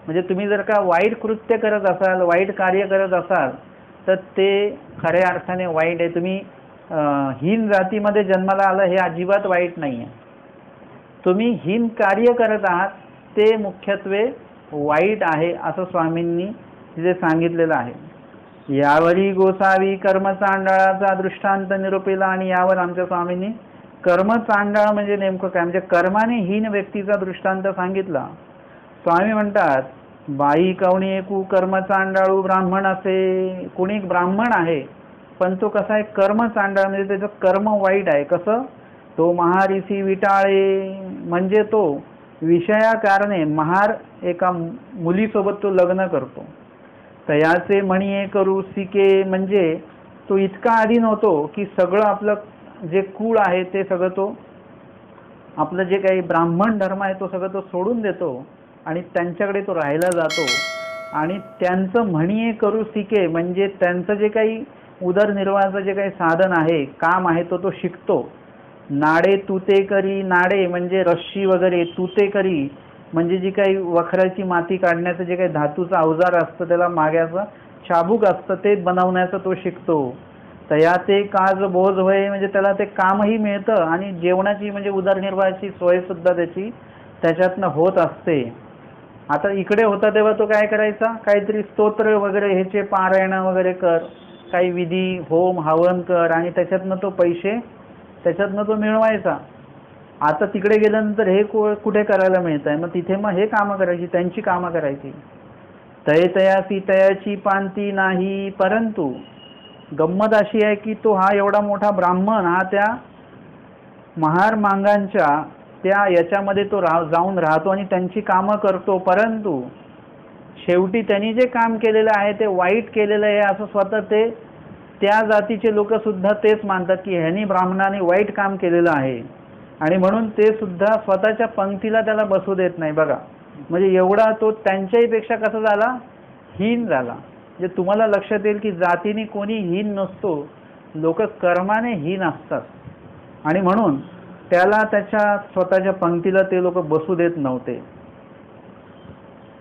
म्हणजे तुम्ही जर का वाईट कृत्य करत असाल, वाईट कार्य करत असाल तर ते खऱ्या अर्थाने वाईट आहे. तुम्ही हीन जातीमध्ये जन्माला आलं हे अजिबात वाईट नाही आहे. तुम्ही हीन कार्य करत आहात ते मुख्यत्वे वाईट आहे असं स्वामींनी तिथे सांगितलेलं आहे. यावरी गोसावी कर्म चांडाळाचा दृष्टांत निरूपिला, आणि यावर आमच्या स्वामींनी कर्म चांडाळ म्हणजे नेमकं काय, म्हणजे कर्माने हीन व्यक्तीचा दृष्टांत सांगितला. स्वामी म्हणतात बाई कवणी एकू कर्म चांडाळू ब्राह्मण असे. कोणी ब्राह्मण आहे पण तो कसा आहे कर्म चांडाळ, म्हणजे त्याचं कर्म वाईट आहे. कसं? तो महारिसी विटाळे, म्हणजे तो विषया कारणे महार एका मुलीसोबत तो लग्न करतो. तयाचे म्हणीये करू सिके, म्हणजे तो इतका अधीन होतो की सगळं आपलं जे कुळ आहे ते सगळं तो आपलं जे काही ब्राह्मण धर्म आहे तो सगळं तो सोडून देतो आणि त्यांच्याकडे तो राहायला जातो. आणि त्यांचं म्हणीये करू सिके म्हणजे त्यांचं जे काही उदरनिर्वाहाचं जे काही साधन आहे, काम आहे, तो शिकतो. नाडे तुते करी, नाडे म्हणजे रश्शी वगैरे, तुते करी म्हणजे जी काही वखराची माती काढण्याचं जे काही धातूचं अवजार असतं, त्याला माग्याचं चाबूक असतं, ते बनवण्याचं तो शिकतो. तया ते काज बोज होय म्हणजे त्याला ते कामही मिळतं आणि जेवणाची म्हणजे उदरनिर्वाहाची सोयसुद्धा त्याच्यातनं होत असते. आता इकडे होता तेव्हा तो काय करायचा, काहीतरी स्तोत्र वगैरे ह्याचे पारायण वगैरे कर, काही विधी होम हवन कर आणि त्याच्यातनं तो मिळवायचा. आता तिकडे गेल्यानंतर हे कुठे करायला मिळत आहे, मग तिथे हे कामं करायची, त्यांची कामं करायची. तय तयासी तयाची पांती नाही, परंतु गंमत अशी आहे की तो हा एवढा मोठा ब्राह्मण हा त्या महार मांगांच्या त्या याच्यामध्ये तो जाऊन राहतो आणि त्यांची कामं करतो, परंतु शेवटी त्यांनी जे काम केलेलं आहे ते वाईट केलेलं आहे असं स्वतः त्या जातीचे लोक सुद्धा तेच मानतात की ह्यांनी ब्राह्मणाने वाईट काम केलेलं आहे आणि म्हणून ते सुद्धा स्वतःच्या पंक्तीला त्याला बसू देत नाही. बघा म्हणजे एवढा तो त्यांच्याही पेक्षा कसा झाला, हीन झाला. म्हणजे तुम्हाला लक्षात येईल की जातीने कोणी हीन नसतो, लोक कर्माने हीन असतात आणि म्हणून त्याला त्याच्या स्वतःच्या पंक्तीला ते लोक बसू देत नव्हते.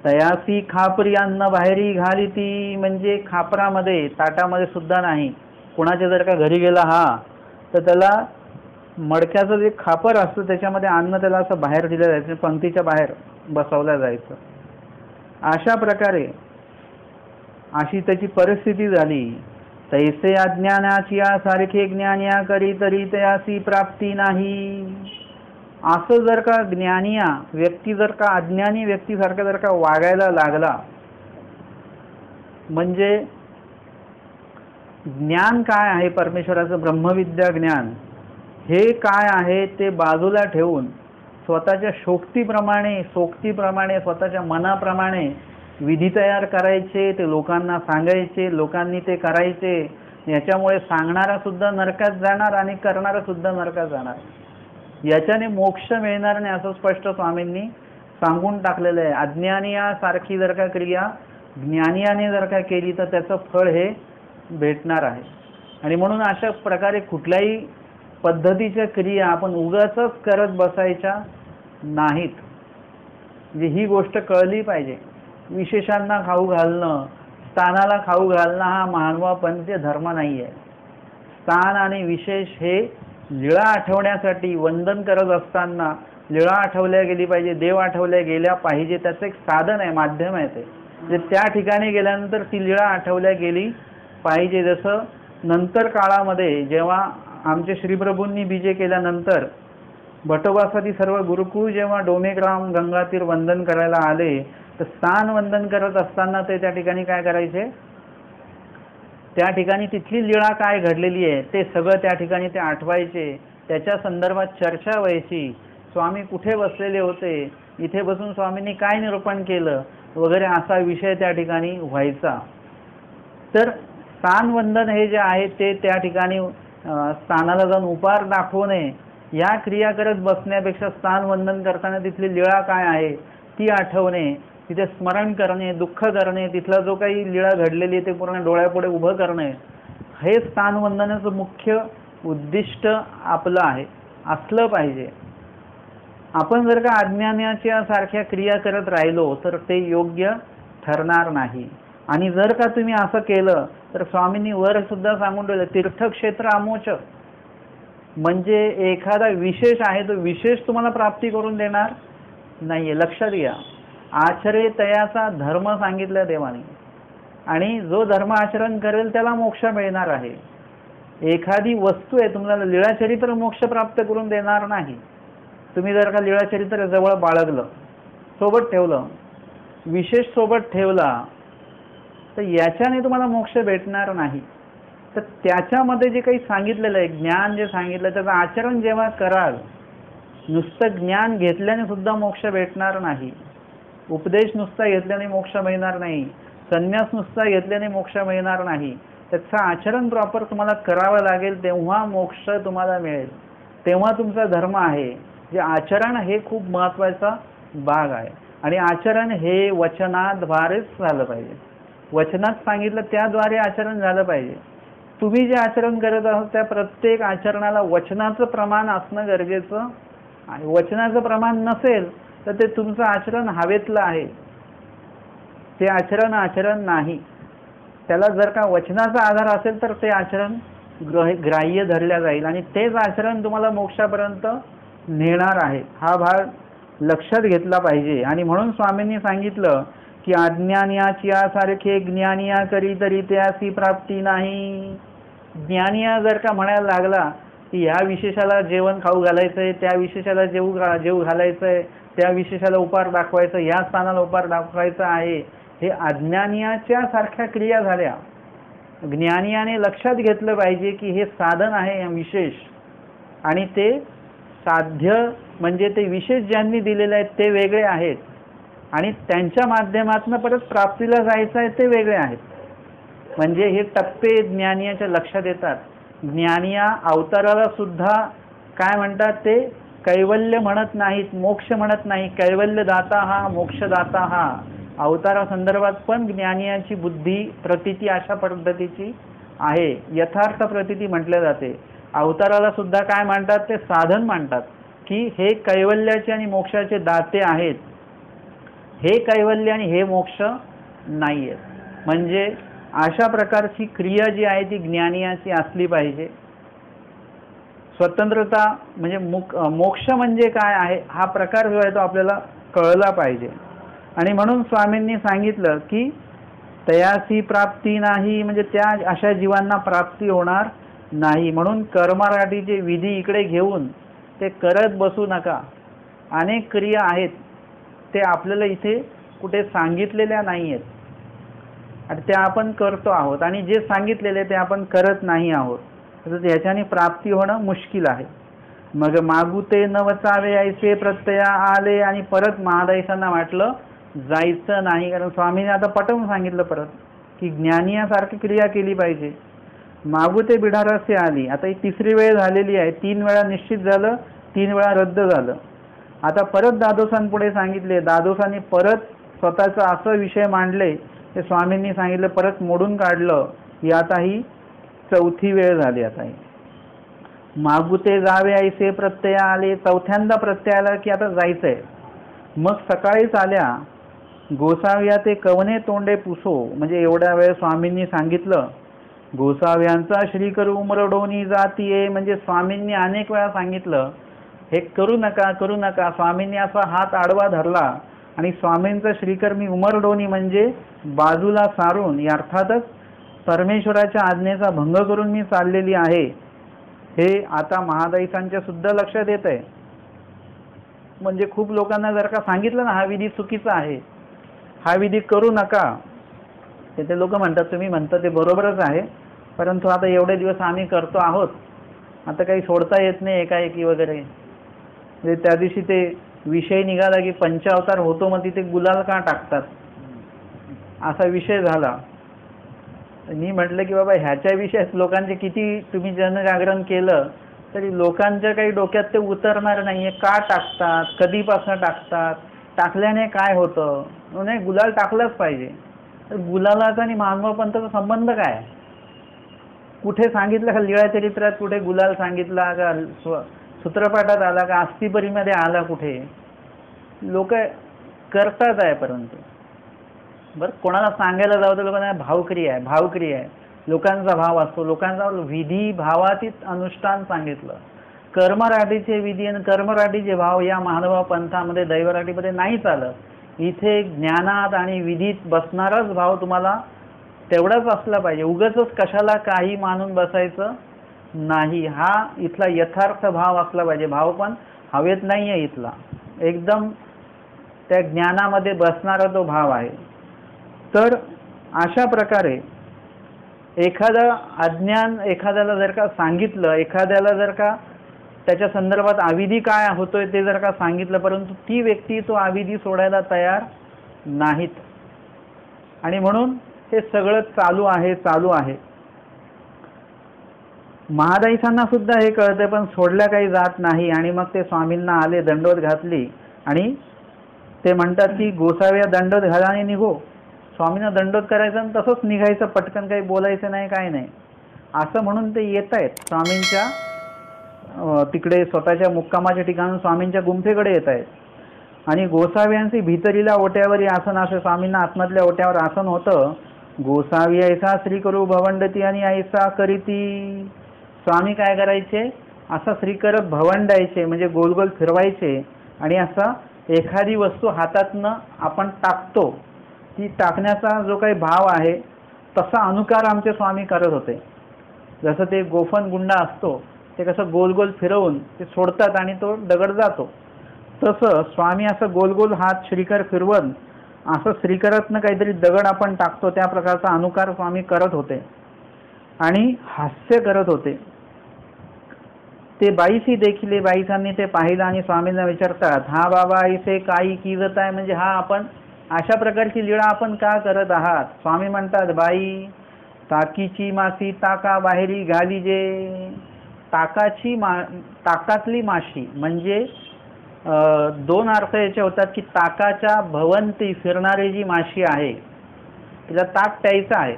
तयासी खापरी अन्न बाहेरी घाली ती म्हणजे खापरामध्ये ताटामध्ये सुद्धा नाही. कोणाच्या जर का घरी गेला हा तर त्याला मडक्याचं जे खापर असतं त्याच्यामध्ये अन्न त्याला असं बाहेर दिलं जायचं, पंक्तीच्या बाहेर बसवलं जायचं. अशा प्रकारे अशी त्याची परिस्थिती झाली. तैसे अज्ञानाची सारखे ज्ञानिया करी तरी तयासी प्राप्ती नाही. असं जर का ज्ञानिया व्यक्ती जर का अज्ञानी व्यक्तीसारखा जर का वागायला लागला, म्हणजे ज्ञान काय आहे परमेश्वराचं ब्रह्मविद्या ज्ञान हे काय आहे ते बाजूला ठेवून स्वतःच्या सोक्तीप्रमाणे स्वतःच्या मनाप्रमाणे विधी तयार करायचे, ते लोकांना सांगायचे, लोकांनी ते करायचे. याच्यामुळे सांगणारा सुद्धा नरकात जाणार आणि करणारा सुद्धा नरकात जाणार. याच्याने मोक्ष मिळणार नाही असं स्पष्ट स्वामींनी सांगून टाकलेलं आहे. अज्ञानियासारखी जर का क्रिया ज्ञानियाने जर का केली तर त्याचं फळ हे भेटणार आहे. आणि म्हणून अशा प्रकारे कुठल्याही पद्धतीच्या क्रिया आपण उगाचच करत बसायच्या नाहीत. म्हणजे ही गोष्ट कळली पाहिजे. विशेषांना खाऊ घालणं, स्थानाला खाऊ घालणं हा मानवापंथी धर्म नाही आहे. स्थान आणि विशेष हे लीळा आठवण्यासाठी वंदन करत असताना लीळा आठवल्या गेली पाहिजे, देव आठवल्या गेल्या पाहिजे, त्याचं एक साधन आहे, माध्यम आहे. ते म्हणजे त्या ठिकाणी गेल्यानंतर ती लीळा आठवल्या गेली पाहिजे. जसं नंतर काळामध्ये जेव्हा आमचे श्रीप्रभूंनी बीजे केल्यानंतर भटोबासाठी सर्व गुरुकुळ जेव्हा डोमेग्राम गंगातीर वंदन करायला आले तर स्थान वंदन करत असताना ते त्या ठिकाणी काय करायचे, त्या ठिकाणी तिथली लीळा काय घडलेली आहे ते सगळं त्या ठिकाणी ते आठवायचे, त्याच्या संदर्भात चर्चा व्हायची. स्वामी कुठे बसलेले होते, इथे बसून स्वामींनी काय निरूपण केलं वगैरे असा विषय त्या ठिकाणी व्हायचा. तर स्थानवंदन हे जे आहे ते त्या ठिकाणी स्थानाला जाऊन उपार दाखवणे या क्रिया करत बसण्यापेक्षा स्थानवंदन करताना तिथली लीळा काय आहे ती आठवणे, तिथे स्मरण करणे, दुःख करणे, तिथला जो काही लीळा घडलेली आहे ते पूर्ण डोळ्यापुढे उभं करणे, हे स्थानवंदनाचं मुख्य उद्दिष्ट आपलं आहे, असलं पाहिजे. आपण जर का अज्ञानाच्या सारख्या क्रिया करत राहिलो तर ते योग्य ठरणार नाही. आणि जर का तुम्ही असं केलं तर स्वामींनी वर सुद्धा सांगून ठेवलं, तीर्थक्षेत्र अमोचक, म्हणजे एखादा विशेष आहे तो विशेष तुम्हाला प्राप्ती करून देणार नाहीये. लक्षात घ्या, आचरे तयाचा धर्म सांगितला देवाने आणि जो धर्म आचरण करेल त्याला मोक्ष मिळणार आहे. एखादी वस्तू आहे तुम्हाला लीळाचरित्र मोक्ष प्राप्त करून देणार नाही. तुम्ही जर का लीळाचरित्र जवळ बाळगलं, सोबत ठेवलं, विशेष सोबत ठेवला तर याच्याने तुम्हाला मोक्ष भेटणार नाही. तर त्याच्यामध्ये जे काही सांगितलेलं आहे, ज्ञान जे सांगितलं त्याचं आचरण जेव्हा कराल, नुसतं ज्ञान घेतल्याने सुद्धा मोक्ष भेटणार नाही, उपदेश नुसता घेतल्याने मोक्ष मिळणार नाही, संन्यास नुसता घेतल्याने मोक्ष मिळणार नाही, त्याचं आचरण प्रॉपर तुम्हाला करावं लागेल, तेव्हा मोक्ष तुम्हाला मिळेल, तेव्हा तुमचा धर्म आहे. जे आचरण हे खूप महत्त्वाचा भाग आहे आणि आचरण हे वचनाद्वारेच झालं पाहिजे. वचनात सांगितलं त्याद्वारे आचरण झालं पाहिजे. तुम्ही जे आचरण करत आहात त्या प्रत्येक आचरणाला वचनाचं प्रमाण असणं गरजेचं आहे. वचनाचं प्रमाण नसेल तर ते तुमचं आचरण हवेतलं आहे, ते आचरण नाही. त्याला जर का वचनाचा आधार असेल तर ते आचरण ग्राह्य धरल्या जाईल आणि तेच आचरण तुम्हाला मोक्षापर्यंत नेणार आहे. हा भाग लक्षात घेतला पाहिजे. आणि म्हणून स्वामींनी सांगितलं की अज्ञानियाची यासारखे ज्ञानिया करी तरी त्यासी प्राप्ती नाही. ज्ञानिया जर का म्हणायला लागला की ह्या विशेषाला जेवण खाऊ घालायचंय, त्या विशेषाला जेवू घालायचंय, त्या विशेषाला उपार दाखवायचं, या स्थानाला उपार दाखवायचा आहे, हे अज्ञानियाच्या सारख्या क्रिया झाल्या. ज्ञानियाने लक्षात घेतलं पाहिजे की हे साधन आहे विशेष, आणि ते साध्य म्हणजे ते विशेष ज्यांनी दिलेले आहेत ते वेगळे आहेत, आणि त्यांच्या माध्यमातून परत प्राप्तीला जायचं आहे ते वेगळे आहेत. म्हणजे हे टप्पे ज्ञानियाच्या लक्षात येतात. ज्ञानिया अवताराला सुद्धा काय म्हणतात, ते कैवल्य म्हणत नाहीत, मोक्ष म्हणत नाही. कैवल्यदाता हा, मोक्षदाता हा. अवतारासंदर्भात पण ज्ञानियाची बुद्धी प्रतीती अशा पद्धतीची आहे, यथार्थ प्रतीती म्हटले जाते. अवताराला सुद्धा काय म्हणतात, ते साधन म्हणतात की हे कैवल्याचे आणि मोक्षाचे दाते आहेत, हे कैवल्य आणि हे मोक्ष नाही आहेत. म्हणजे अशा प्रकारची क्रिया जी आहे ती ज्ञानियाची असली पाहिजे. स्वतंत्रता म्हणजे मोक्ष म्हणजे काय आहे हा प्रकार जो आहे तो आपल्याला कळला पाहिजे. आणि म्हणून स्वामींनी सांगितलं की तयासी प्राप्ती नाही, म्हणजे त्या अशा जीवांना प्राप्ती होणार नाही. म्हणून कर्मराटीचे विधी इकडे घेऊन ते करत बसू नका. अनेक क्रिया आहेत, ते आपल्याला इथे कुठे सांगितलेल्या नाही आहेत आणि त्या आपण करतो आहोत, आणि जे सांगितलेले ते आपण करत नाही आहोत, तर ह्याच्याने प्राप्ती होणं मुश्किल आहे. मग मागू ते न वचावे ऐसे प्रत्यया आले, आणि परत महादाईसांना वाटलं जायचं नाही, कारण स्वामीने आता पटवून सांगितलं परत की ज्ञानियासारखी क्रिया केली पाहिजे. मागू ते बिढारस्य आली. आता ही तिसरी वेळ झालेली आहे, 3 वेळा निश्चित झालं, 3 वेळा रद्द झालं. आता परत दादोसांपुढे सांगितले, दादोसांनी परत स्वतःचा असं विषय मांडले, ते स्वामींनी सांगितलं परत मोडून काढलं की आता ही 4थी वेळ झाली. आता ही मागू ते जावे ऐसे प्रत्यय आले, 4थ्यांदा प्रत्यय आला की आता जायचंय. मग सकाळीच आल्या गोसाव्या ते कवने तोंडे पुसो, म्हणजे एवढ्या वेळ स्वामींनी सांगितलं. गोसाव्यांचा श्री करू उमरडोनी जातीये, म्हणजे स्वामींनी अनेक वेळा सांगितलं हे करू नका करू नका. स्वामींनी असा हात आडवा धरला आणि स्वामींचा श्रीकर मी उमरडोनी म्हणजे बाजूला सारून, अर्थातच परमेश्वराच्या आज्ञेचा भंग करून मी चाललेली आहे. हे आता महादाईसांच्या सुद्धा लक्षात येत आहे. म्हणजे खूप लोकांना जर का सांगितलं ना हा विधी चुकीचा आहे, हा विधी करू नका, ते लोक म्हणतात तुम्ही म्हणता ते बरोबरच आहे, परंतु आता एवढे दिवस आम्ही करतो आहोत, आता काही सोडता येत नाही एकाएकी वगैरे. म्हणजे त्या दिवशी ते विषय निघाला की पंचावतार होतो, मग तिथे गुलाल का टाकतात, असा विषय झाला. मी म्हटलं की बाबा ह्याच्या विषयात लोकांचे किती तुम्ही जनजागरण केलं तरी लोकांच्या काही डोक्यात ते उतरणार नाहीये. का टाकतात, कधीपासून टाकतात, टाकल्याने काय होतं. नाही, गुलाल टाकलाच पाहिजे. तर गुलालाचा आणि महानुभावपंथाचा संबंध काय? कुठे सांगितलं का लीळा चरित्रात, कुठे गुलाल सांगितला का, सूत्रपाठात आला का, अस्थिपरीमध्ये आला, कुठे? लोक करतात आहे, परंतु बरं कोणाला सांगायला जावं तर लोकांना भावक्रिया आहे, भावक्रिया आहे, लोकांचा भाव असतो, लोकांचा विधी भावातीत अनुष्ठान सांगितलं. कर्मराटीचे विधी आणि कर्मराटीचे भाव या महानुभाव पंथामध्ये दैवराटीमध्ये नाही चालत. इथे ज्ञानात आणि विधीत बसणाराच भाव तुम्हाला तेवढाच असला पाहिजे. उगाचच कशाला काही मानून बसायचं नाही. हा इथला यथार्थ भाव असला पाहिजे. भाव पण हवेत नाही आहे इथला, एकदम त्या ज्ञानामध्ये बसणारा तो भाव आहे. तर अशा प्रकारे एखादा अज्ञान एखाद्याला जर का सांगितलं, एखाद्याला जर का त्याच्या संदर्भात अविधी काय होतोय ते जर का सांगितलं, परंतु ती व्यक्ती तो अविधी सोडायला तयार नाहीत, आणि म्हणून हे सगळं चालू आहे. महादाईसांना सुद्धा हे कळतं, पण सोडल्या काही जात नाही. आणि मग ते स्वामींना आले, दंडवत घातली, आणि ते म्हणतात की गोसाव्या दंडवत घाला आणि निघो. स्वामींना दंडवत करायचं आणि तसंच निघायचं, पटकन काही बोलायचं नाही, काय नाही. असं म्हणून ते येत आहेत स्वामींच्या तिकडे स्वतःच्या मुक्कामाच्या ठिकाणून स्वामींच्या गुंफेकडे येत आहेत। आणि गोसाव्यांची भितरीला ओट्यावरी आसन असे स्वामींना आत्मधल्या ओट्यावर आसन होतं। गोसावी ऐसा श्री करू भवंडती आणि ऐसा करीती। स्वामी काय करायचे, असं श्री करत भवंडायचे म्हणजे गोल गोल फिरवायचे आणि असा एखादी वस्तू हातातनं आपण टाकतो, ती टाकण्याचा जो काही भाव आहे तसा अनुकार आमचे स्वामी करत होते। जसं ते गोफन गुंडा असतो ते कसं गोल गोल फिरवून ते सोडतात आणि तो दगड जातो, तसं स्वामी असं गोल गोल हात श्रीकर फिरवून असं श्रीकरातनं काहीतरी दगड आपण टाकतो त्या प्रकारचा अनुकार स्वामी करत होते आणि हास्य करत होते। ते बाईशी देखील बाईसांनी ते पाहिलं आणि स्वामींना विचारतात, हा बाबा इथे काही कीजत आहे, म्हणजे हा आपण अशा प्रकारची लीळा आपण का करत आहात? स्वामी म्हणतात, बाई ताकीची मासी ताका बाहेरी घाली जे। ताकातली माशी म्हणजे दोन अर्थ याचे होतात की ताकाच्या भवंती फिरणारी जी माशी आहे तिला ताक प्यायचं आहे,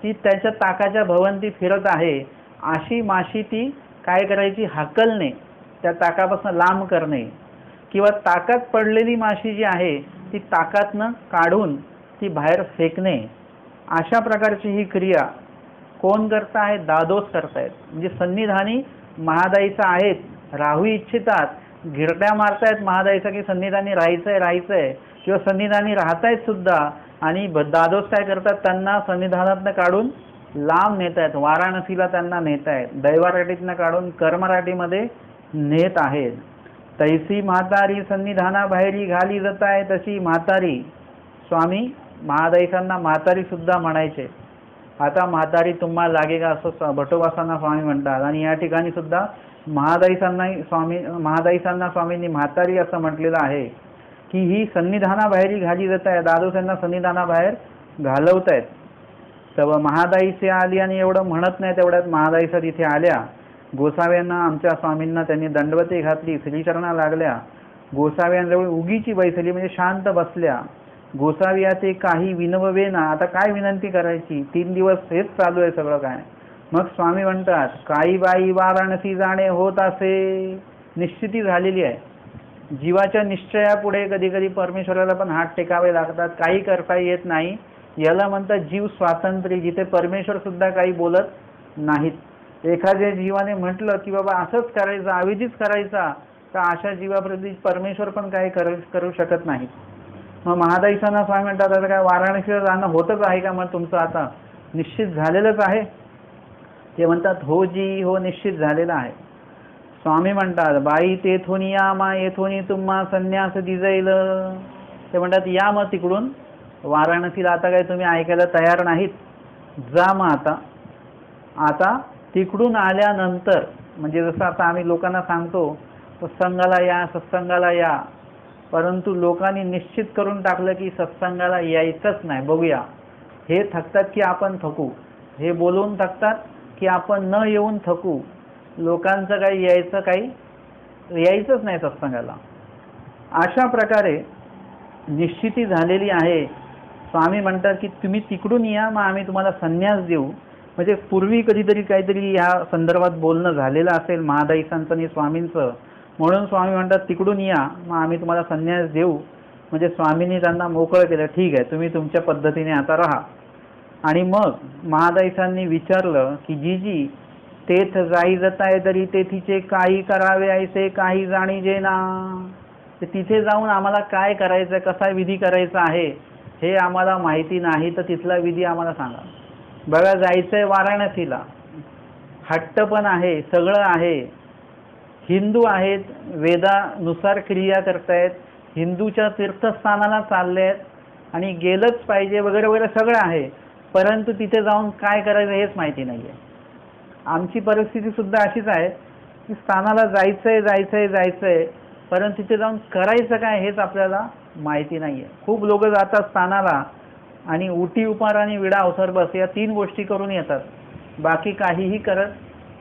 ती त्याच्या ताकाच्या भवंती फिरत आहे, अशी माशी ती काय करायची, हाकलणे, त्या ताकापासून लांब करणे, किंवा ताकात पडलेली माशी जी आहे ती ताकातनं काढून ती बाहेर फेकणे, अशा प्रकारची ही क्रिया कोण करता आहे? दादोस करतायत। म्हणजे सन्निधानी महादाईचा आहेत, राहू इच्छितात, गिरट्या मारतायत महादाईचा की सन्निधानी राहायचंय किंवा सन्निधानी राहतायत सुद्धा, आणि दादोस काय करतात, त्यांना सन्निधानातनं काढून लांब नेत आहेत, वाराणसीला त्यांना नेत आहेत, दैवाराटीतनं काढून कर्मराटीमध्ये नेत आहेत। तैसी म्हातारी सन्निधाना बाहेरी घाली जात आहे, तशी म्हातारी स्वामी महादाईसांना म्हातारी सुद्धा म्हणायचे। आता म्हातारी तुम्हाला लागेगा असं भटोबासांना स्वामी म्हणतात, आणि या ठिकाणी सुद्धा महादाईसांना स्वामींनी म्हातारी असं म्हटलेलं आहे की ही सन्निधानाबाहेरी घाली जात आहे, दादोसांना सन्निधानाबाहेर घालवत आहेत। तेव्हा महादाईसे आली आणि एवढं म्हणत नाही तेवढ्यात महादाईसा तिथे आल्या। गोसाव्यांना आमच्या स्वामींना त्यांनी दंडवती घातली, श्रीचरणा लागल्या, गोसाव्यांजवळ उगीची बैसली म्हणजे शांत बसल्या। गोसावी ते काही विनववेना, आता काय विनंती करायची, 3 दिवस हेच चालू आहे सगळं काय। मग स्वामी म्हणतात, काही बाई वाराणसी जाणे होत असे, निश्चिती झालेली आहे। जीवाच्या निश्चयापुढे कधी कधी परमेश्वराला पण हात टेकावे लागतात, काही करता येत नाही, याला म्हणतात जीव स्वातंत्र्य, जिथे परमेश्वर सुद्धा काही बोलत नाहीत। एखाद्या जीवाने म्हटलं की बाबा असंच करायचं, अविधीच करायचा, तर अशा जीवाप्रती परमेश्वर पण काही करू शकत नाहीत। मग महादाईसांना स्वामी म्हणतात, आता काय वाराणसीला जाणं होतच आहे का, मग तुमचं आता निश्चित झालेलंच आहे? ते म्हणतात, हो जी हो, निश्चित झालेलं आहे। स्वामी म्हणतात, बाई तेथून या, मा येथून तुम्हा संन्यास दिजैल। ते म्हणतात, या मग तिकडून वाराणसीला, आता काय तुम्ही ऐकायला तयार नाहीत, जा मग आता तिकडून आल्यानंतर, म्हणजे जसं आता आम्ही लोकांना सांगतो सत्संगाला या सत्संगाला या, परंतु लोकांनी निश्चित करून टाकलं की सत्संगाला यायचंच नाही, बघूया, हे थकतात की आपण थकू, हे बोलून थकतात की आपण न येऊन थकू, लोकांचं काही यायचंच नाही सत्संगाला, अशा प्रकारे निश्चिती झालेली आहे। स्वामी म्हणतात की तुम्ही तिकडून या, मग आम्ही तुम्हाला संन्यास देऊ। म्हणजे पूर्वी कधीतरी काहीतरी या संदर्भात बोलणं झालेलं असेल महादाईसांचं आणि स्वामींचं, म्हणून स्वामी म्हणतात तिकडून या, मग आम्ही तुम्हाला संन्यास देऊ। म्हणजे स्वामींनी त्यांना मोकळं केलं, ठीक आहे तुम्ही तुमच्या पद्धतीने आता राहा। आणि मग महादाईसांनी विचारलं की जीजी तेथ जाई जाताय तरी तेथीचे काही करावे ऐसे काही जाणीजे ना, तिथे जाऊन आम्हाला काय करायचं, कसा विधी करायचा आहे हे आम्हाला माहिती नाही, तर तिथला विधी आम्हाला सांगा। बघा, जायचंय वाराणसीला, हट्ट पण आहे, सगळं आहे, हिंदू आहेत, वेदानुसार क्रिया करतायत, हिंदूच्या तीर्थस्थानाला चालले आहेत आणि गेलंच पाहिजे वगैरे वगैरे सगळं आहे, परंतु तिथे जाऊन काय करायचं हेच माहिती नाही आहे। आमची परिस्थिती सुद्धा अशीच आहे की स्थानाला जायचंय, परंतु तिथे जाऊन करायचं काय हेच आपल्याला माहिती नाही आहे। खूप लोक जातात स्थानाला आणि उटी उपार आणि विडा अवसर बस या 3 गोष्टी करून येतात, बाकी काहीही करत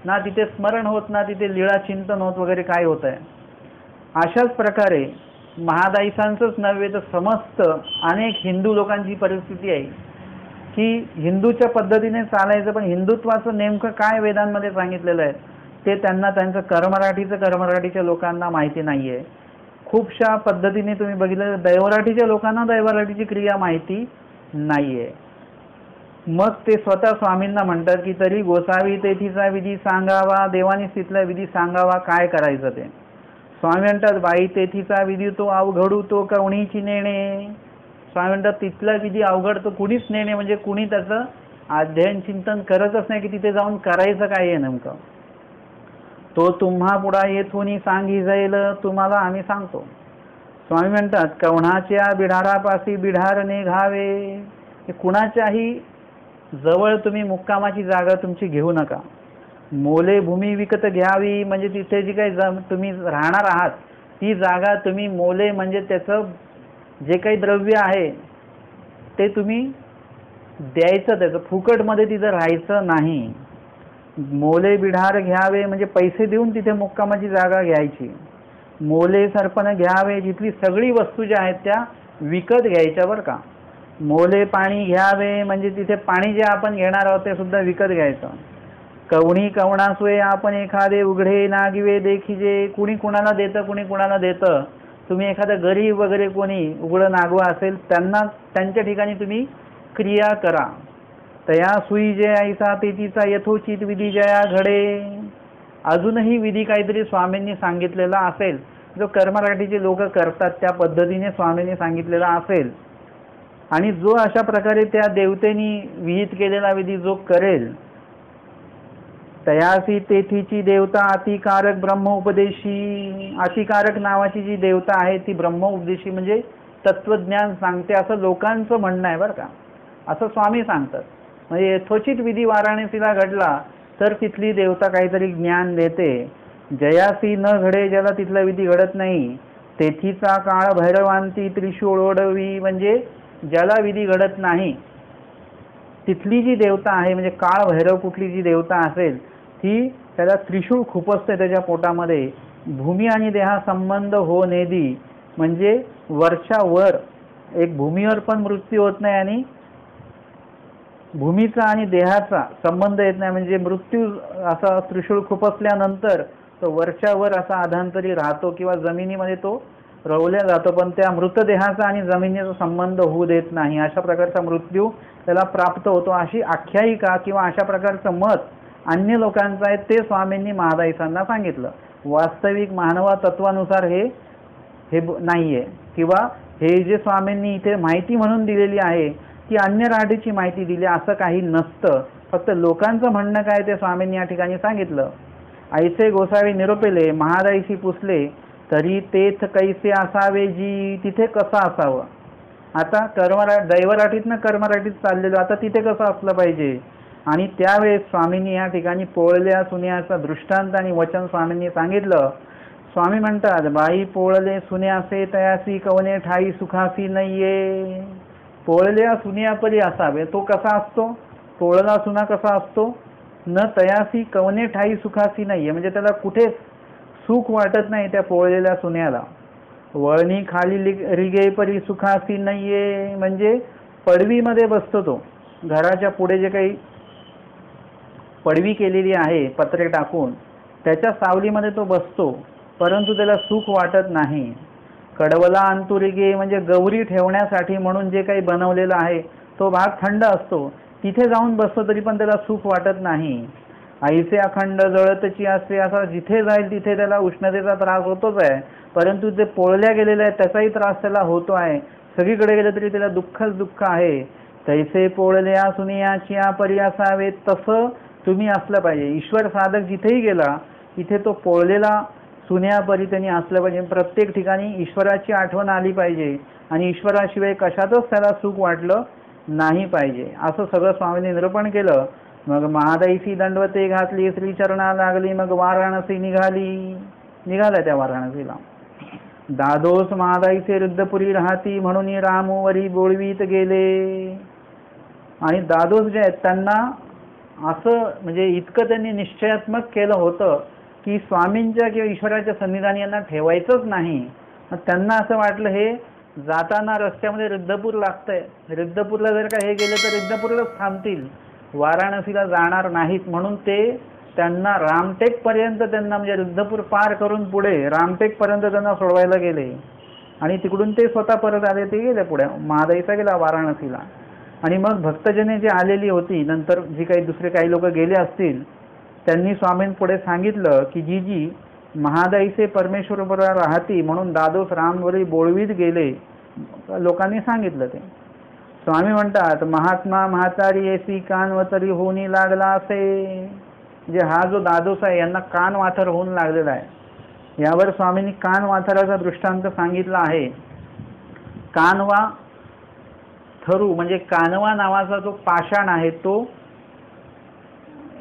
ना, तिथे स्मरण होत ना, तिथे लीळा चिंतन होत वगैरे काय होत आहे। अशाच प्रकारे महादाईसांचंच नव्हे तर समस्त अनेक हिंदू लोकांची परिस्थिती आहे की हिंदूच्या पद्धतीने चालायचं, पण हिंदुत्वाचं नेमकं काय वेदांमध्ये सांगितलेलं आहे ते त्यांना त्यांचं कर्मराठीच्या लोकांना माहिती नाही आहे. खूपशा पद्धतीने तुम्ही बघितलं दैवराठीच्या लोकांना दैवराठीची क्रिया माहिती नाही आहे. मग ते स्वतः स्वामींना म्हणतात की तरी गोसावी तेथीचा विधी सांगावा, देवानी तिथला विधी सांगावा, काय करायचं ते. स्वामी म्हणतात बाई तेथीचा विधी तो अवघडू तो कवणीची नेणे. स्वामी म्हणतात तिथला विधी अवघड तो कुणीच नेणे, म्हणजे कुणी त्याचं अध्ययन चिंतन करतच नाही की तिथे जाऊन करायचं काय आहे नेमकं. तो तुम्हा पुढा येथून सांगी जाईल तुम्हाला आम्ही सांगतो. स्वामी म्हणतात कवणाच्या बिढारापासी बिढार निघावे. कुणाच्याही जवळ तुम्ही मुक्कामाची जागा तुमची घेऊ नका. मोले भूमी विकत घ्यावी, म्हणजे तिथे जी काही तुम्ही राहणार आहात ती जागा तुम्ही मोले म्हणजे त्याचं जे काही द्रव्य आहे ते तुम्ही द्यायचं, त्याचं फुकटमध्ये तिथं राहायचं नाही. मोले बिढार घ्यावे म्हणजे पैसे देऊन तिथे मुक्कामाची जागा घ्यायची. मोले सरपण घ्यावे, जिथली सगळी वस्तू ज्या आहेत त्या विकत घ्यायच्या बरं का. मोले पाणी घ्यावे म्हणजे तिथे पाणी जे आपण घेणार आहोत ते सुद्धा विकत घ्यायचं. कवणी कवणासोय आपण एखादे उघडे नागिवे देखीजे. कुणी कुणाला देतं कुणी कुणाला देतं. तुम्ही एखादा गरीब वगैरे कोणी उघडं नागवा असेल त्यांना त्यांच्या ठिकाणी तुम्ही क्रिया करा. तया सुई जे ऐसा तेथीचा यथोचित विधी जया घडे. अजूनही विधी काहीतरी स्वामींनी सांगितलेला असेल, जो कर्मराठीचे लोक करतात त्या पद्धतीने स्वामींनी सांगितलेला असेल, आणि जो अशा प्रकारे त्या देवतेनी विहित केलेला विधी जो करेल, तयासी तेथीची देवता अतिकारक ब्रह्म उपदेशी. अतिकारक नावाची जी देवता आहे ती ब्रह्म उपदेशी म्हणजे तत्वज्ञान सांगते असं लोकांचं म्हणणं आहे बरं का. असं स्वामी सांगतात. म्हणजे यथोचित विधी वाराणसीला घडला तर तिथली देवता काहीतरी ज्ञान देते. जयासी न घडे, ज्याला तिथला विधी घडत नाही. तेथीचा काळ भैरवांती त्रिशूळ ओढवी, म्हणजे ज्याला विधी घडत नाही तिथली जी देवता आहे, म्हणजे काळ भैरव कुठली जी देवता असेल ती त्याला त्रिशूळ खुपसते त्याच्या पोटामध्ये. भूमी आणि देहा संबंध हो नेदी, म्हणजे वरच्या वर एक भूमीवर पण मृत्यू होत नाही आणि भूमीचा आणि देहाचा संबंध येत नाही. म्हणजे मृत्यू असा त्रिशूळ खुपसल्यानंतर तो वरच्या वर असा अधांतरी राहतो किंवा जमिनीमध्ये तो रवल्या जातो, पण त्या मृतदेहाचा आणि जमिनीचा संबंध होऊ देत नाही. अशा प्रकारचा मृत्यू त्याला प्राप्त होतो, अशी आख्यायिका किंवा अशा प्रकारचं मत अन्य लोकांचं आहे. ते स्वामींनी महादाईसांना सांगितलं. वास्तविक मानवा तत्वानुसार हे नाही आहे, किंवा हे जे स्वामींनी इथे माहिती म्हणून दिलेली आहे ती अन्य राठीची माहिती दिली असं काही नसतं. फक्त लोकांचं म्हणणं काय ते स्वामींनी या ठिकाणी सांगितलं. ऐसे गोसावी निरोपेले महादाईशी पुसले तरी तेथ कैसे असावे जी. तिथे कसं असावं. आता दैवराठीतनं कर्मराठीत चाललेलं, आता तिथे कसं असलं पाहिजे. आणि त्यावेळेस स्वामींनी या ठिकाणी पोळल्या सुन्याचा दृष्टांत आणि वचन स्वामींनी सांगितलं. स्वामी म्हणतात बाई पोळले सुन्यासे तयासी कवने ठाई सुखासी नाहीये. पोळल्या सुन्यापरी असावे, तो कसा असतो, पोळला सुना कसा असतो, न तयासी कवने ठाई सुखासी नाहीये, म्हणजे त्याला कुठेच सुख वाटत नाही त्या पोळलेल्या सुन्याला. वळणी खाली रिगे परी सुखासी नाहीये, म्हणजे पडवीमध्ये बसतो तो. घराच्या पुढे जे काही पडवी केलेली आहे पत्रे टाकून त्याच्या सावलीमध्ये तो बसतो, परंतु त्याला सुख वाटत नाही. कडवला अंतुरिगे, म्हणजे गौरी ठेवण्यासाठी म्हणून जे काही बनवलेलं आहे तो भाग थंड असतो, तिथे जाऊन बसतो तरी पण त्याला सुख वाटत नाही. ऐसे अखंड जळतची असते, असा जिथे जाईल तिथे त्याला उष्णतेचा त्रास होतोच आहे, परंतु जे पोळल्या गेलेले आहे त्याचाही त्रास त्याला होतो आहे. सगळीकडे गेलं तरी त्याला दुःखच दुःख आहे. तैसे पोळल्या सुनियाची परी असावे, तसं तुम्ही असलं पाहिजे. ईश्वर साधक जिथेही गेला तिथे तो पोळलेला सुन्यापरी त्यांनी असलं पाहिजे. प्रत्येक ठिकाणी ईश्वराची आठवण आली पाहिजे आणि ईश्वराशिवाय कशातच त्याला सुख वाटलं नाही पाहिजे, असं सगळं स्वामींनी निरूपण केलं. मग महादाईसी दंडवते घातली, श्रीचरणा लागली, मग वाराणसी निघाला त्या वाराणसीला. दादोस महादाईचे रुद्रपुरी राहती, म्हणून रामवरी बोळवीत गेले. आणि दादोस जे आहेत त्यांना असं म्हणजे इतकं त्यांनी निश्चयात्मक केलं होतं की स्वामींच्या किंवा ईश्वराच्या सन्निधानी यांना ठेवायचंच नाही. त्यांना असं वाटलं हे जाताना रस्त्यामध्ये रिद्धपूर लागतंय, रिद्धपूरला जर का हे गेले तर रिद्धपूरलाच थांबतील, वाराणसीला जाणार नाहीत. म्हणून ते त्यांना रामटेकपर्यंत त्यांना म्हणजे रिद्धपूर पार करून पुढे रामटेकपर्यंत त्यांना सोडवायला गेले आणि तिकडून ते स्वतः परत आले. ते गेले पुढे, महादाईचा गेला वाराणसीला. आणि मग भक्तजने जी आलेली होती नंतर, जी काही दुसरे काही लोक गेले असतील, त्यांनी स्वामींपुढे सांगितलं की जी महादाईचे परमेश्वर बरोबर राहती म्हणून दादोस रामवरी बोळवीत गेले. लोकांनी सांगितलं ते. स्वामी म्हणतात, महात्मा म्हातारी एसी कानवतरी होणी लागला असे. म्हणजे हा जो दादोस आहे यांना कान वाथर होऊन लागलेला आहे. यावर स्वामींनी कान वाथराचा दृष्टांत सांगितला आहे. कानवा थरू म्हणजे कानवा नावाचा जो पाषाण आहे तो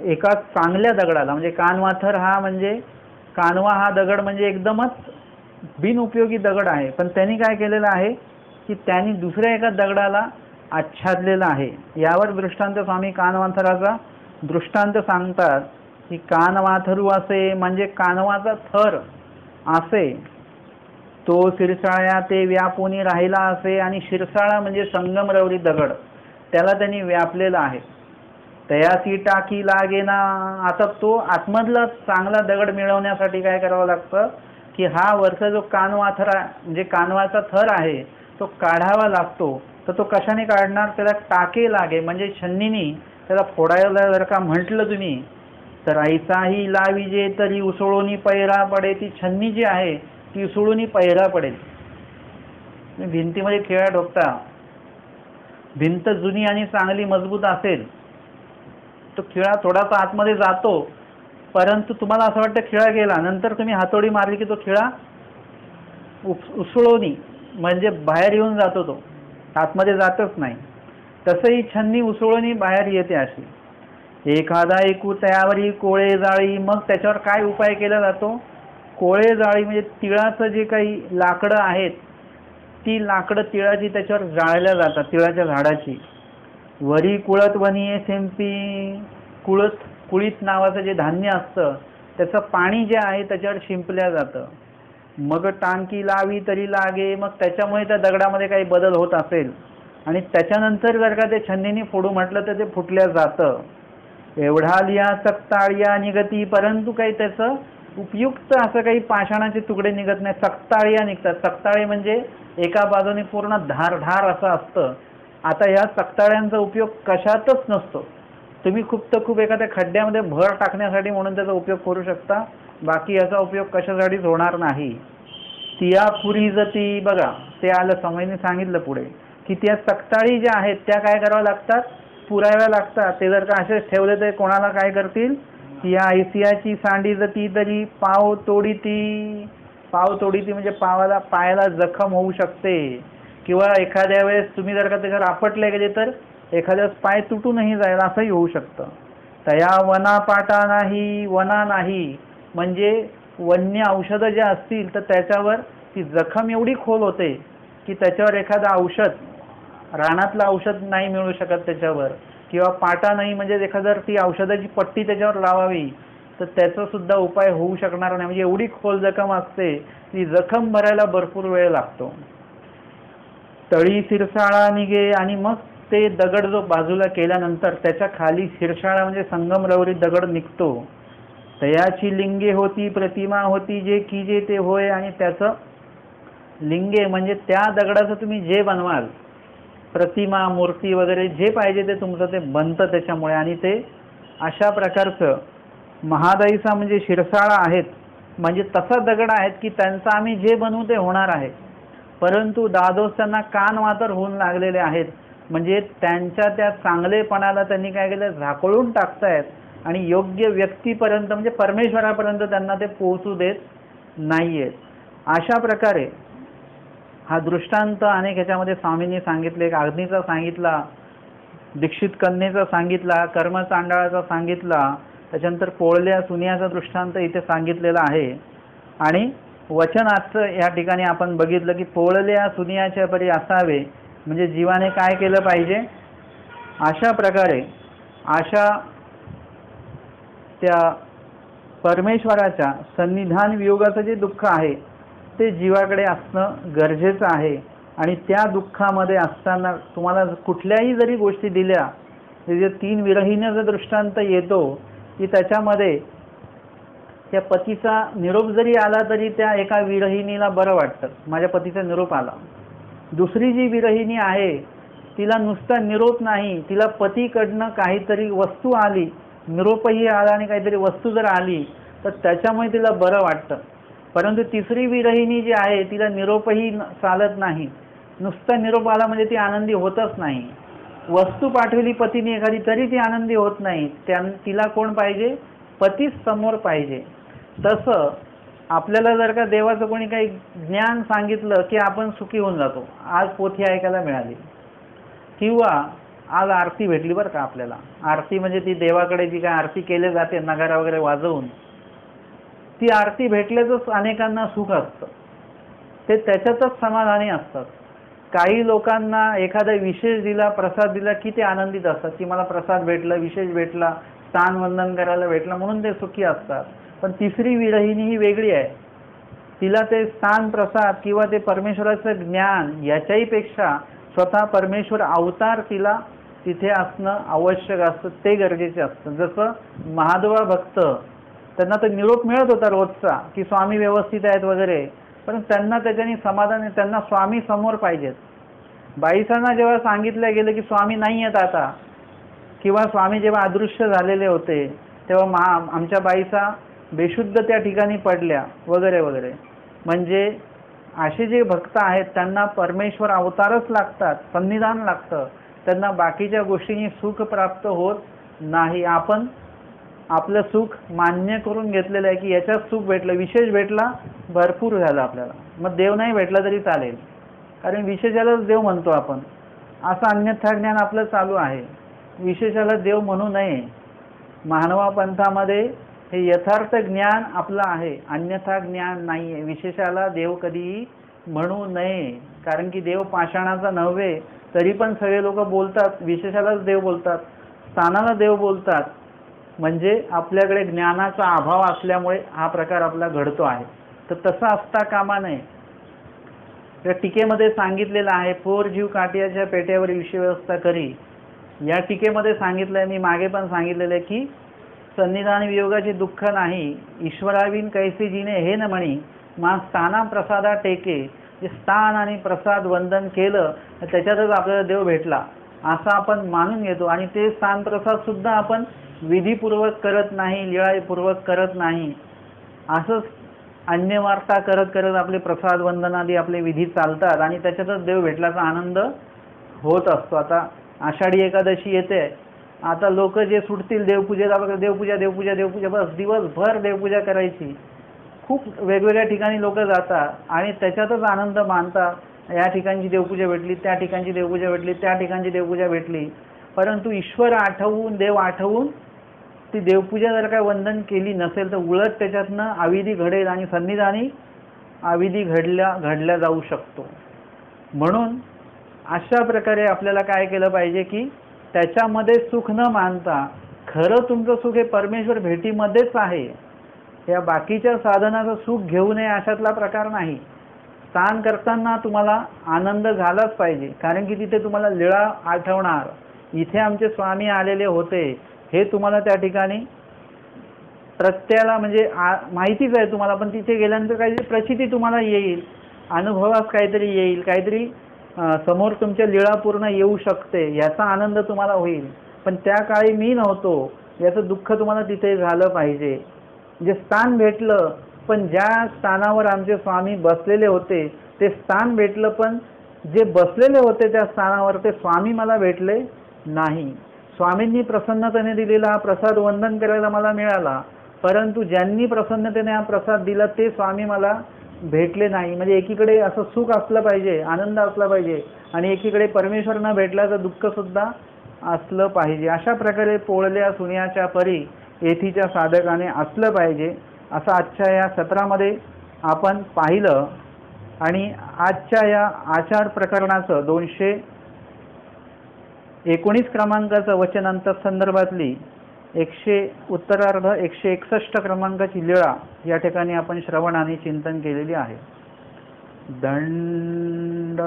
एका चांगल्या दगडाला, म्हणजे कानवाथर हा म्हणजे कानवा हा दगड म्हणजे एकदमच बिनउपयोगी दगड आहे, पण त्यांनी काय केलेलं आहे की त्यांनी दुसऱ्या एका दगडाला आच्छादलेला आहे. यावर दृष्टांत स्वामी कानवाथराचा दृष्टांत सांगतात की कानवाथरू असे म्हणजे कानवाचा थर असे, तो शिरसाळ्या ते व्यापून राहिला असे. आणि शिरसाळा म्हणजे संगमरवरी दगड, त्याला त्यांनी व्यापलेला आहे. तयासी टाकी लागेना. आता तो आतमधला चांगला दगड मिळवण्यासाठी काय करावं लागतं की हा वरचा जो कानवाथर म्हणजे कानवाचा थर आहे तो काढावा लागतो. तर तो कशाने काढणार? त्याला टाके लागे म्हणजे छन्नीनी त्याला फोडायला जर का म्हटलं तुम्ही तर ऐसाही लाविजे तरी उसळूनी पैरा पडे. ती छन्नी जी आहे ती उसळूनी पैरा पडेल. भिंतीमध्ये खिळा ठोकता, भिंत जुनी आणि चांगली मजबूत असेल तो खिळा थोडासा आतमध्ये जातो, परंतु तुम्हाला असं वाटतं खिळा गेला, नंतर तुम्ही हातोडी मारली की तो खिळा उसळूनी म्हणजे बाहेर येऊन जातो, तो आतमध्ये जातच नाही. तसंही छन्नी उसळूनी बाहेर येते अशी. एखादा ऐकू त्यावरी कोळे जाळी. मग त्याच्यावर काय उपाय केला जातो? कोळे जाळी म्हणजे तिळाचं जे काही लाकडं आहेत ती लाकडं तिळाची त्याच्यावर जाळल्या जातात, तिळाच्या झाडाची. वरी कुळत वनिये शिंपी. कुळीत नावाचं जे धान्य असतं त्याचं पाणी जे आहे त्याच्यावर शिंपल्या जातं. मग टांकी लावी तरी लागे. मग त्याच्यामुळे त्या दगडामध्ये काही बदल होत असेल आणि त्याच्यानंतर जर का ते छन्नीने फोडू म्हटलं तर ते फुटल्या जातं. एवढा लिया सक्ताळिया निगती. परंतु काही त्याचं उपयुक्त असं काही पाषाणाचे तुकडे निघत नाही, सक्ताळिया निघतात. सक्ताळे म्हणजे एका बाजूने पूर्ण धारधार असं असतं. आता या सक्ताळ्यांचा उपयोग कशातच नसतो. तुम्ही खूप तर खूप एखाद्या खड्ड्यामध्ये भर टाकण्यासाठी म्हणून त्याचा उपयोग करू शकता, बाकी याचा उपयोग कशासाठीच होणार नाही. तिया पुरी जती. बघा ते आलं, समयने सांगितलं पुढे की त्या सक्ताळी ज्या आहेत त्या काय कराव्या लागतात? पुराव्या लागतात. ते जर का असेच ठेवले तर कोणाला काय करतील? या ऐसियाची सांडी जती तरी पाव तोडीती. पाव तोडीती म्हणजे पायाला जखम होऊ शकते, किंवा एखाद्या वेळेस तुम्ही जर का त्याच्यावर आपटले गेले तर एखाद्या पाय तुटूनही जाईल, असंही होऊ शकतं. तया वना पाटा नाही. वना नाही म्हणजे वन्य औषधं जे असतील तर त्याच्यावर ती जखम एवढी खोल होते की त्याच्यावर एखादं औषध, रानातलं औषध नाही मिळू शकत त्याच्यावर, किंवा पाटा नाही म्हणजे एखादं ती औषधाची पट्टी त्याच्यावर लावावी तर त्याचा सुद्धा उपाय होऊ शकणार नाही. म्हणजे एवढी खोल जखम असते, ती जखम भरायला भरपूर वेळ लागतो. तळी शिरसाळा निघे. आणि मग ते दगड जो बाजूला केल्यानंतर त्याच्या खाली शिरसाळा म्हणजे संगमरवरी दगड निघतो. तयाची लिंगे होती प्रतिमा होती जे की जे ते होय. आणि त्याचं लिंगे म्हणजे त्या दगडाचं तुम्ही जे बनवाल, प्रतिमा मूर्ती वगैरे जे पाहिजे ते तुमचं ते बनतं त्याच्यामुळे. आणि ते अशा प्रकारचं महादाईचा म्हणजे शिरसाळा आहेत म्हणजे तसा दगड आहेत की त्यांचं आम्ही जे बनवू ते होणार आहे. परंतु दादोस त्यांना कान वातर होऊन लागलेले आहेत, म्हणजे त्यांच्या त्या चांगलेपणाला त्यांनी काय केलं? झाकळून टाकतायत आणि योग्य व्यक्तीपर्यंत म्हणजे परमेश्वरापर्यंत त्यांना ते पोहोचू देत नाहीयेत. अशा प्रकारे हा दृष्टांत अनेक ह्याच्यामध्ये स्वामींनी सांगितले. एक अग्नीचा सांगितला, दीक्षित कन्येचा सांगितला, कर्मचांडाळाचा सांगितला, त्याच्यानंतर पोळल्या सुनियाचा दृष्टांत इथे सांगितलेला आहे. आणि वचनाचं या ठिकाणी आपण बघितलं की पोळल्या सुनियाच्या परी असावे म्हणजे जीवाने काय केलं पाहिजे. अशा प्रकारे अशा त्या परमेश्वराच्या सन्निधान वियोगाचं जे दुःख आहे ते जीवाकडे असणं गरजेचं आहे. आणि त्या दुःखामध्ये असताना तुम्हाला कुठल्याही जरी गोष्टी दिल्या, जे 3 विरहिणीचा दृष्टांत येतो की त्याच्यामध्ये त्या पतीचा निरोप जरी आला तरी त्या एका विरहिणीला बरं वाटतं, माझ्या पतीचा निरोप आला. दुसरी जी विरहिणी आहे तिला नुसता निरोप नाही, तिला पतीकडनं काहीतरी वस्तू आली, निरोपही आला आणि काहीतरी वस्तू जर आली तर त्याच्यामुळे तिला बरं वाटतं. परंतु तिसरी विरहिणी जी आहे तिला निरोपही चालत नाही, नुसता निरोप आला म्हणजे ती आनंदी होतच नाही. वस्तू पाठवली पतीने एखादी तरी ती आनंदी होत नाही, तिला कोण पाहिजे? पतीच समोर पाहिजे. तसं आपल्याला जर का देवाचं कोणी काही ज्ञान सांगितलं की आपण सुखी होऊन जातो. आज पोथी ऐकायला मिळाली किंवा आज आरती भेटली बरं का आपल्याला. आरती म्हणजे ती देवाकडे जी काय आरती केली जाते नगारा वगैरे वाजवून, ती आरती भेटल्याचंच अनेकांना सुख असतं, ते त्याच्यातच समाधानी असतात. काही लोकांना एखादा विशेष दिला, प्रसाद दिला की ते आनंदित असतात की मला प्रसाद भेटला, विशेष भेटला, स्थान वंदन करायला भेटला म्हणून ते सुखी असतात. पण तिसरी विरहिणी ही वेगळी आहे. तिला ते स्थान प्रसाद किंवा ते परमेश्वराचं ज्ञान याच्याही पेक्षा स्वतः परमेश्वर अवतार तिला तिथे असणं आवश्यक असतं, ते गरजेचे असतं. जसं महादेवा भक्त, त्यांना तर निरोप मिळत होता रोजचा की स्वामी व्यवस्थित आहेत वगैरे, पण त्यांना त्याच्याने समाधान, त्यांना स्वामी समोर पाहिजेत. बाईसांना जेव्हा सांगितलं गेलं की स्वामी नाही आहेत आता, किंवा स्वामी जेव्हा अदृश्य झालेले होते तेव्हा आमच्या बाईसा बेशुद्ध त्या ठिकाणी पडल्या वगैरे वगैरे. म्हणजे असे जे भक्त आहेत त्यांना परमेश्वर अवतारच लागतात, सन्निधान लागतं, त्यांना बाकीच्या गोष्टींनी सुख प्राप्त होत नाही. आपण आपलं सुख मान्य करून घेतलेलं आहे की याच्यात सुख भेटलं, विशेष भेटला, भरपूर झालं आपल्याला, मग देव नाही भेटला तरी चालेल, कारण विशेषालाच देव म्हणतो आपण. असं अन्यथा ज्ञान आपलं चालू आहे. विशेषाला देव म्हणू नये. मानवा पंथामध्ये हे यथार्थ ज्ञान आपलं आहे, अन्यथा ज्ञान नाही आहे. विशेषाला देव कधीही म्हणू नये, कारण की देव पाषाणाचा नव्हे. तरी पण सगळे लोक बोलतात विशेषालाच देव बोलतात, स्थानाला देव बोलतात. म्हणजे आपल्याकडे ज्ञानाचा अभाव असल्यामुळे हा प्रकार आपला घडतो आहे. तर तसं असता कामा नये. त्या टीकेमध्ये सांगितलेलं आहे, फोर जीव काटियाच्या पेट्यावर विषय व्यवस्था करी. या टीकेमध्ये सांगितलं आहे, मी मागे पण सांगितलेलं आहे की सन्निधान वियोगाचे दुःख नाही, ईश्वराविन कैसे जिने हे न म्हणी, मा स्थाना प्रसादा टेके. जे स्थान आणि प्रसाद वंदन केलं त्याच्यातच आपल्याला देव भेटला असं आपण मानून घेतो. आणि ते स्थान प्रसाद सुद्धा आपण विधीपूर्वक करत नाही, लीळापूर्वक करत नाही, असंच अन्यवार्ता करत करत आपले प्रसाद वंदनादी आपले विधी चालतात आणि त्याच्यातच देव भेटल्याचा आनंद होत असतो. आता आषाढी एकादशी येते, आता लोक जे सुटतील देवपूजेला वगैरे, देवपूजा देवपूजा देवपूजा, बस दिवसभर देवपूजा करायची. खूप वेगवेगळ्या ठिकाणी लोक जातात आणि त्याच्यातच आनंद मानतात. या ठिकाणची देवपूजा भेटली, त्या ठिकाणची देवपूजा भेटली, त्या ठिकाणची देवपूजा भेटली. परंतु ईश्वर आठवून, देव आठवून ती देवपूजा जर काय वंदन केली नसेल तर उलट त्याच्यातनं अविधी घडेल आणि सन्निधानी अविधी घडल्या जाऊ शकतो. म्हणून अशा प्रकारे आपल्याला काय केलं पाहिजे की त्याच्यामध्ये सुख न मानता खरं तुमचं सुख हे परमेश्वर भेटीमध्येच आहे. या बाकीच्या साधनाचं सुख घेऊ नये अशातला प्रकार नाही. स्थान करताना तुम्हाला आनंद झालाच पाहिजे, कारण की तिथे तुम्हाला लीळा आठवणार, इथे आमचे स्वामी आलेले होते हे तुम्हाला त्या ठिकाणी प्रत्ययाला म्हणजे माहितीच आहे तुम्हाला, पण तिथे गेल्यानंतर काहीतरी प्रचिती तुम्हाला येईल, अनुभवास काहीतरी येईल, काहीतरी समोर तुमच्या लीळा पूर्ण येऊ शकते, याचा आनंद तुम्हाला होईल. पण त्या काळी मी नव्हतो याचं दुःख तुम्हाला तिथे झालं पाहिजे. जे स्थान भेटलं, पण ज्या स्थानावर आमचे स्वामी बसलेले होते ते स्थान भेटलं, पण जे बसलेले होते त्या स्थानावर ते स्वामी मला भेटले नाही. स्वामींनी प्रसन्नतेने दिलेला हा प्रसाद वंदन करायला मला मिळाला, परंतु ज्यांनी प्रसन्नतेने हा प्रसाद दिला ते स्वामी मला भेटले नाही. म्हणजे एकीकडे असं सुख असलं पाहिजे, आनंद असला पाहिजे, आणि एकीकडे परमेश्वर न भेटल्याचं दुःख सुद्धा असलं पाहिजे. अशा प्रकारे पोळल्या सुन्याच्या परी येथीच्या साधकाने असलं पाहिजे, असं आजच्या या सत्रामध्ये आपण पाहिलं. आणि आजच्या या आचार प्रकरणाचं 219 क्रमांकाचं वचनांत संदर्भातली उत्तरार्ध 161 क्रमांकाची लीळा या ठिकाणी आपण श्रवण आणि चिंतन केलेली आहे. दंडवत